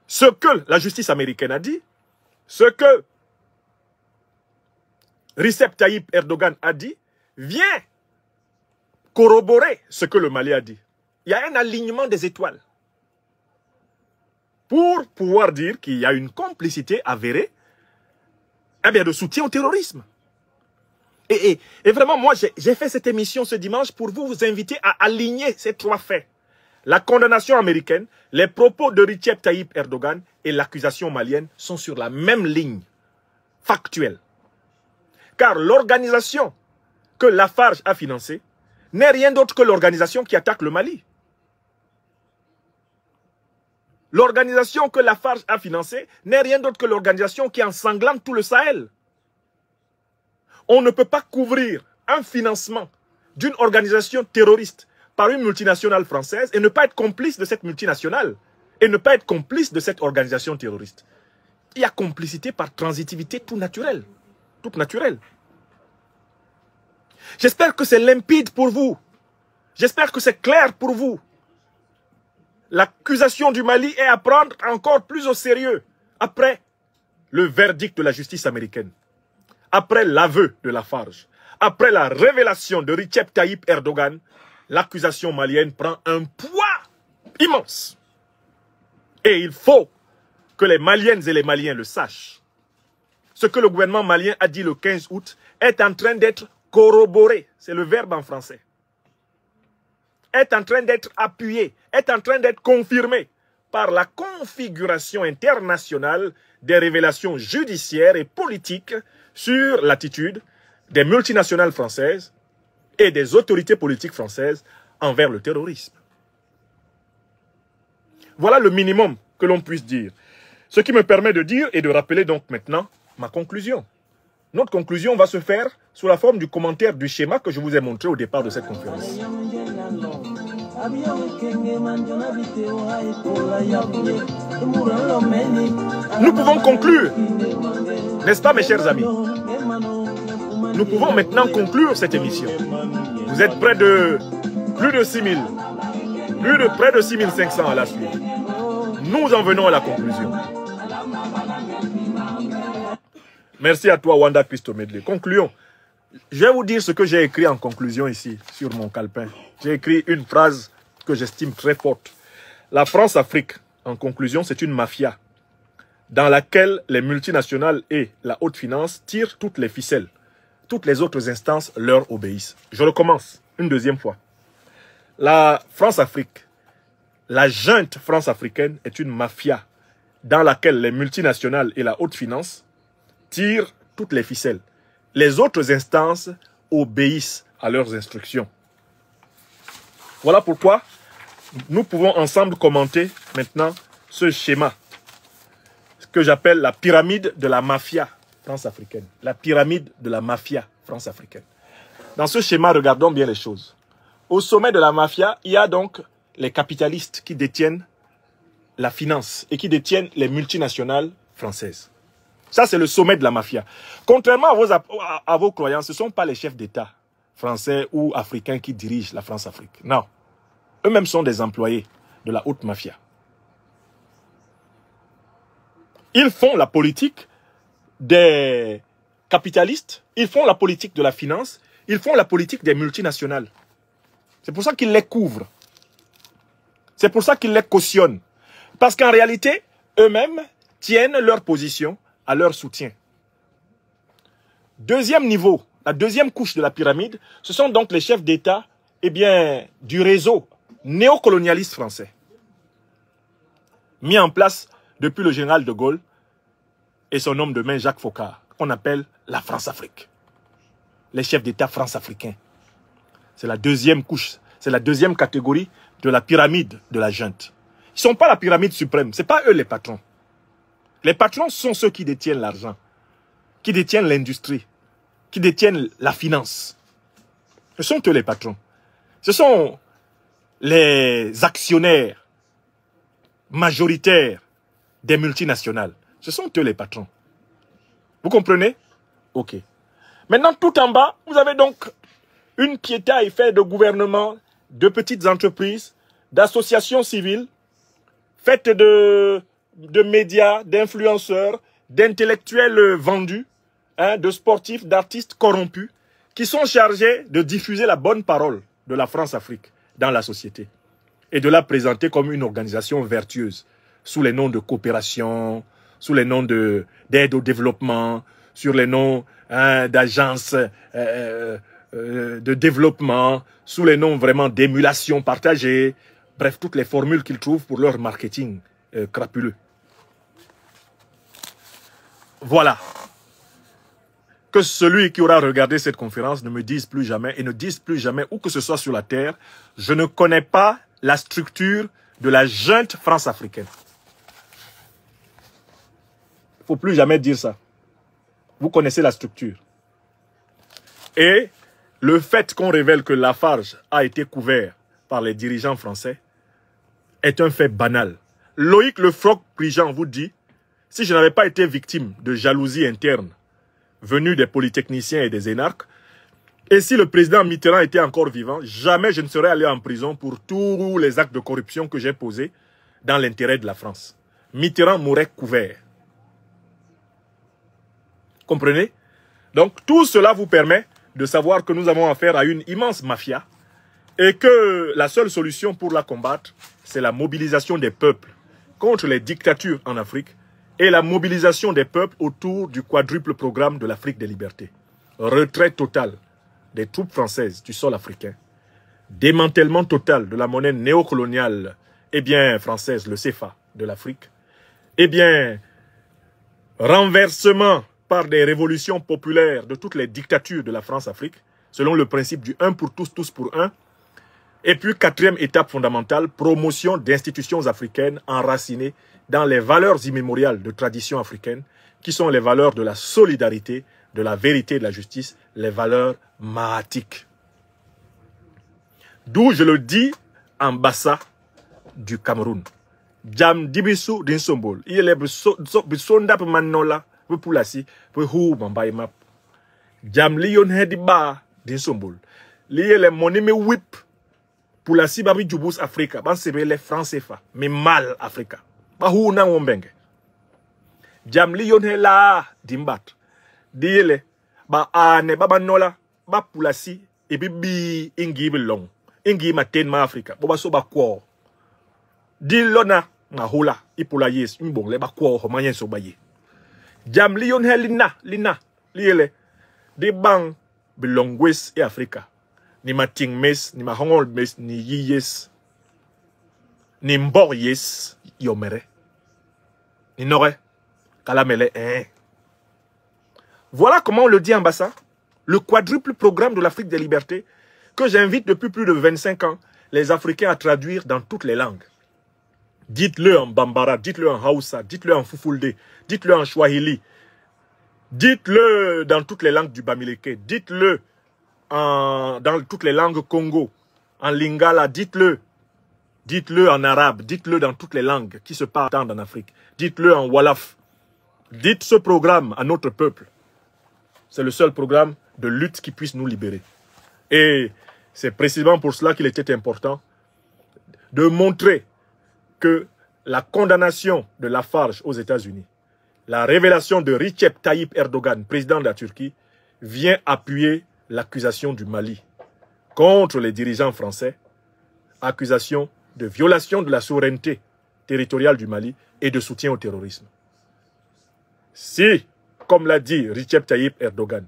Ce que la justice américaine a dit, ce que Recep Tayyip Erdogan a dit, vient corroborer ce que le Mali a dit. Il y a un alignement des étoiles pour pouvoir dire qu'il y a une complicité avérée de soutien au terrorisme. Et vraiment, moi, j'ai fait cette émission ce dimanche pour vous inviter à aligner ces trois faits. La condamnation américaine, les propos de Recep Tayyip Erdogan et l'accusation malienne sont sur la même ligne factuelle. Car l'organisation que Lafarge a financée n'est rien d'autre que l'organisation qui attaque le Mali. L'organisation que Lafarge a financée n'est rien d'autre que l'organisation qui ensanglante tout le Sahel. On ne peut pas couvrir un financement d'une organisation terroriste par une multinationale française et ne pas être complice de cette multinationale et ne pas être complice de cette organisation terroriste. Il y a complicité par transitivité tout naturelle. Toute naturelle. J'espère que c'est limpide pour vous. J'espère que c'est clair pour vous. L'accusation du Mali est à prendre encore plus au sérieux après le verdict de la justice américaine, après l'aveu de Lafarge, après la révélation de Recep Tayyip Erdogan. L'accusation malienne prend un poids immense. Et il faut que les Maliennes et les Maliens le sachent. Ce que le gouvernement malien a dit le 15 août est en train d'être corroboré. C'est le verbe en français. Est en train d'être appuyé, est en train d'être confirmé par la configuration internationale des révélations judiciaires et politiques sur l'attitude des multinationales françaises et des autorités politiques françaises envers le terrorisme. Voilà le minimum que l'on puisse dire. Ce qui me permet de dire et de rappeler donc maintenant ma conclusion. Notre conclusion va se faire sous la forme du commentaire du schéma que je vous ai montré au départ de cette conférence. Nous pouvons conclure, n'est-ce pas mes chers amis? Nous pouvons maintenant conclure cette émission. Vous êtes près de plus de 6 000, près de 6 500 à la suite. Nous en venons à la conclusion. Merci à toi, Wanda Christo Medley. Concluons. Je vais vous dire ce que j'ai écrit en conclusion ici, sur mon calepin. J'ai écrit une phrase que j'estime très forte. La France-Afrique, en conclusion, c'est une mafia dans laquelle les multinationales et la haute finance tirent toutes les ficelles. Toutes les autres instances leur obéissent. Je recommence une deuxième fois. La France-Afrique, la junte France-africaine est une mafia dans laquelle les multinationales et la haute finance tirent toutes les ficelles. Les autres instances obéissent à leurs instructions. Voilà pourquoi nous pouvons ensemble commenter maintenant ce schéma, ce que j'appelle la pyramide de la mafia France-africaine. La pyramide de la mafia France-africaine. Dans ce schéma, regardons bien les choses. Au sommet de la mafia, il y a donc les capitalistes qui détiennent la finance et qui détiennent les multinationales françaises. Ça, c'est le sommet de la mafia. Contrairement à vos croyances, ce ne sont pas les chefs d'État français ou africains qui dirigent la France-Afrique. Non. Eux-mêmes sont des employés de la haute mafia. Ils font la politique des capitalistes, ils font la politique de la finance, ils font la politique des multinationales. C'est pour ça qu'ils les couvrent. C'est pour ça qu'ils les cautionnent. Parce qu'en réalité, eux-mêmes tiennent leur position à leur soutien. Deuxième niveau, la deuxième couche de la pyramide, ce sont donc les chefs d'État du réseau néocolonialiste français, mis en place depuis le général de Gaulle et son homme de main Jacques Foccart, qu'on appelle la France-Afrique. Les chefs d'État france-africains. C'est la deuxième couche, c'est la deuxième catégorie de la pyramide de la junte. Ils ne sont pas la pyramide suprême, ce n'est pas eux les patrons. Les patrons sont ceux qui détiennent l'argent, qui détiennent l'industrie, qui détiennent la finance. Ce sont eux les patrons. Ce sont les actionnaires majoritaires des multinationales. Ce sont eux les patrons. Vous comprenez? Ok. Maintenant, tout en bas, vous avez donc une piétaille faite de gouvernements, de petites entreprises, d'associations civiles, faites de médias, d'influenceurs, d'intellectuels vendus, de sportifs, d'artistes corrompus, qui sont chargés de diffuser la bonne parole de la France-Afrique dans la société et de la présenter comme une organisation vertueuse, sous les noms de coopération, sous les noms d'aide au développement, sur les noms d'agences de développement, sous les noms vraiment d'émulation partagée, bref, toutes les formules qu'ils trouvent pour leur marketing crapuleux. Voilà. Que celui qui aura regardé cette conférence ne me dise plus jamais et ne dise plus jamais où que ce soit sur la terre, je ne connais pas la structure de la junte France-africaine. Il ne faut plus jamais dire ça. Vous connaissez la structure. Et le fait qu'on révèle que Lafarge a été couvert par les dirigeants français est un fait banal. Loïc Lefroc-Prigent vous dit, si je n'avais pas été victime de jalousie interne venue des polytechniciens et des énarques, Et si le président Mitterrand était encore vivant, jamais je ne serais allé en prison pour tous les actes de corruption que j'ai posés dans l'intérêt de la France. Mitterrand m'aurait couvert. Comprenez? Donc tout cela vous permet de savoir que nous avons affaire à une immense mafia et que la seule solution pour la combattre, c'est la mobilisation des peuples contre les dictatures en Afrique et la mobilisation des peuples autour du quadruple programme de l'Afrique des libertés. Retrait total des troupes françaises du sol africain, démantèlement total de la monnaie néocoloniale, française, le CFA de l'Afrique, renversement par des révolutions populaires de toutes les dictatures de la France-Afrique, selon le principe du 1 pour tous, tous pour un. Et puis, quatrième étape fondamentale, promotion d'institutions africaines enracinées dans les valeurs immémoriales de tradition africaine, qui sont les valeurs de la solidarité, de la vérité et de la justice, les valeurs mahatiques. D'où je le dis en Bassa du Cameroun. Jam dibisu dinsombol. Il est bisonda pe manola pe pulasi pe hu mambay map. Jam lion hediba dinsombol. Liye le monime whip pulasi babi jubus Afrika. Ban sebe le France fa. Mais mal Afrika. Ba hu na wombenge. Jam lion hela dimbat. Diele ba ane baba nola ba pulasi e bibi ingi belong. Ingi maten ma Afrika. Boba so ba kwa. Di lona nga hula ipula yes mbong le ba kwa ho manyen so baye. Jam lion helina liele de bang belong west e Afrika. Ni mating mes, ni mahongol mes, ni yiyes. Ni mbor yes yomere. Ni nore kalamele Voilà comment on le dit en Bassa. Le quadruple programme de l'Afrique des libertés que j'invite depuis plus de 25 ans les Africains à traduire dans toutes les langues. Dites-le en Bambara, dites-le en Hausa, dites-le en Fufulde, dites-le en Swahili, dites-le dans toutes les langues du Bamileke, dites-le dans toutes les langues Congo, en Lingala, dites-le en arabe, dites-le dans toutes les langues qui se parlent en Afrique, dites-le en Wolof. Dites ce programme à notre peuple. C'est le seul programme de lutte qui puisse nous libérer. Et c'est précisément pour cela qu'il était important de montrer que la condamnation de Lafarge aux États-Unis, la révélation de Recep Tayyip Erdogan, président de la Turquie, vient appuyer l'accusation du Mali contre les dirigeants français, accusation de violation de la souveraineté territoriale du Mali et de soutien au terrorisme. Si, comme l'a dit Recep Tayyip Erdogan,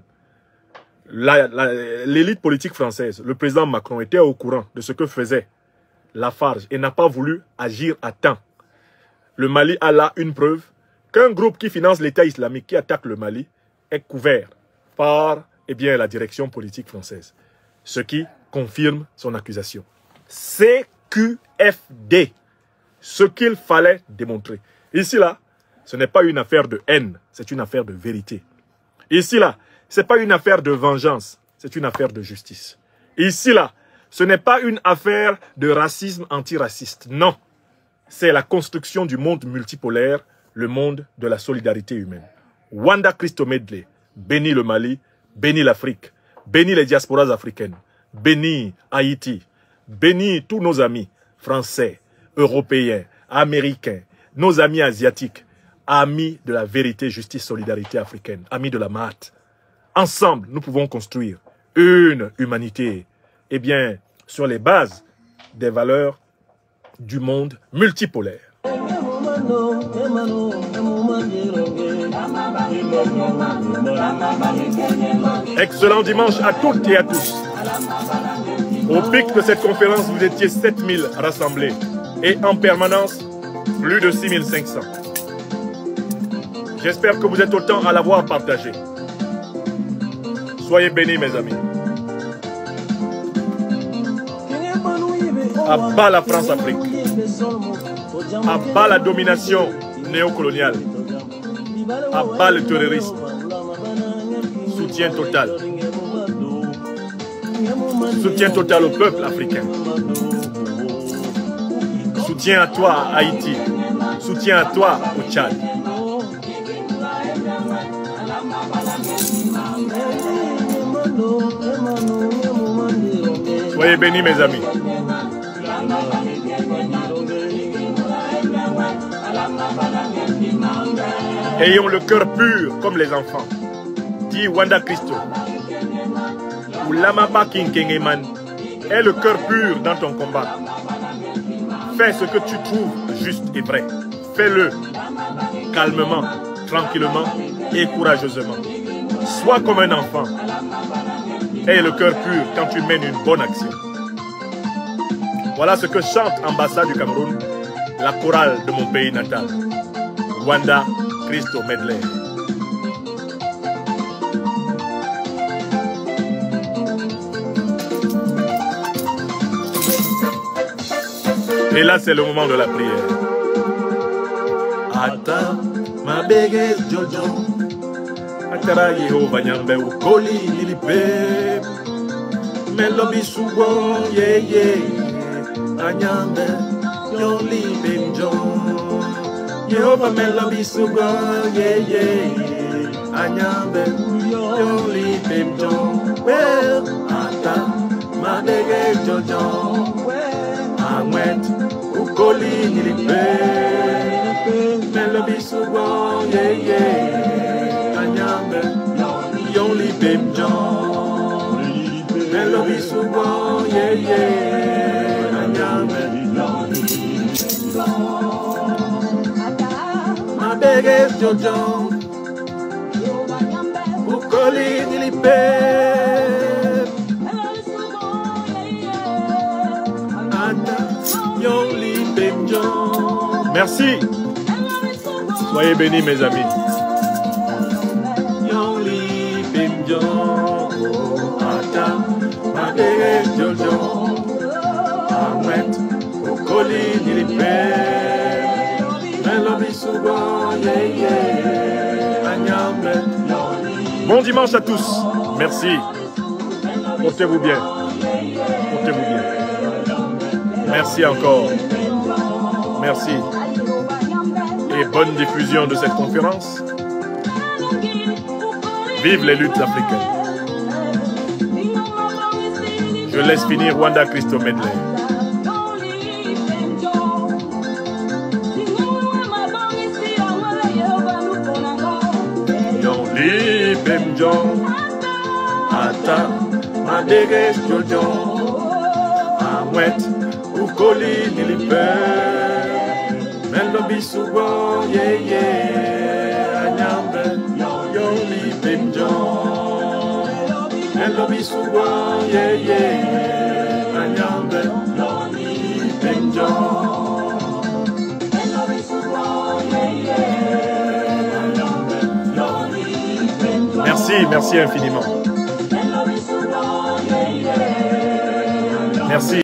l'élite politique française, le président Macron était au courant de ce que faisait Lafarge et n'a pas voulu agir à temps. Le Mali a là une preuve qu'un groupe qui finance l'État islamique qui attaque le Mali est couvert par la direction politique française. Ce qui confirme son accusation. CQFD. Ce qu'il fallait démontrer. Ici là, ce n'est pas une affaire de haine, c'est une affaire de vérité. Ici là, ce n'est pas une affaire de vengeance, c'est une affaire de justice. Ici là, ce n'est pas une affaire de racisme antiraciste, non. C'est la construction du monde multipolaire, le monde de la solidarité humaine. Wanda Christo Medley, bénis le Mali, bénis l'Afrique, bénis les diasporas africaines, bénis Haïti, bénis tous nos amis français, européens, américains, nos amis asiatiques, amis de la vérité, justice, solidarité africaine, amis de la MAT. Ensemble, nous pouvons construire une humanité, sur les bases des valeurs du monde multipolaire. Excellent dimanche à toutes et à tous. Au pic de cette conférence, vous étiez 7000 rassemblés et en permanence, plus de 6500. J'espère que vous êtes autant à l'avoir partagé. Soyez bénis, mes amis. À bas la France-Afrique. À bas la domination néocoloniale. À bas le terrorisme. Soutien total. Soutien total au peuple africain. Soutien à toi, Haïti. Soutien à toi, au Tchad. Soyez bénis, mes amis. Ayons le cœur pur comme les enfants. Dit Wanda Christo. Ou Lamaba King Kengeman. Aie le cœur pur dans ton combat. Fais ce que tu trouves juste et vrai. Fais-le calmement, tranquillement et courageusement. Sois comme un enfant. Aie le cœur pur quand tu mènes une bonne action. Voilà ce que chante Ambassade du Cameroun, la chorale de mon pays natal. Wanda Christo Medley. Et là, c'est le moment de la prière. Ata, ma bégué Jojo. Atara Yehova Nyambe Ukoli Nilipe. Melobi Sugo, yeah, yeah. Anyambe, Yoli Benjo. Yehova Melobi Sugo, yeah, yeah. Anyambe, Yoli Benjo. Well, Ata, ma bégué Jojo. Amwet, Ukoli Nilipe. Melobi Sugo, yeah, yeah. Anyambe, Yoli Benjo. Melobi Sugo, yeah, yeah. Anyambe, ma bégué Jojo. Ukoli Nilipe. Merci. Soyez bénis, mes amis. Bon dimanche à tous. Merci. Portez-vous bien. Portez-vous bien. Merci encore. Merci. Et bonne diffusion de cette conférence. Vive les luttes africaines. Je laisse finir Wanda Christo Medley. Yoli Bemjon. Ata Madege Jojo. Amwet Ukoli Nilipe. Melobi Sugo, yeah, yeah. Anyambe, Yoli Bemjon. Melobi Sugo, yeah, yeah. Anyambe, Yoli Bemjon. Melobi Sugo, yeah, yeah. Anyambe, Yoli Bemjon. Merci, merci infiniment. Merci.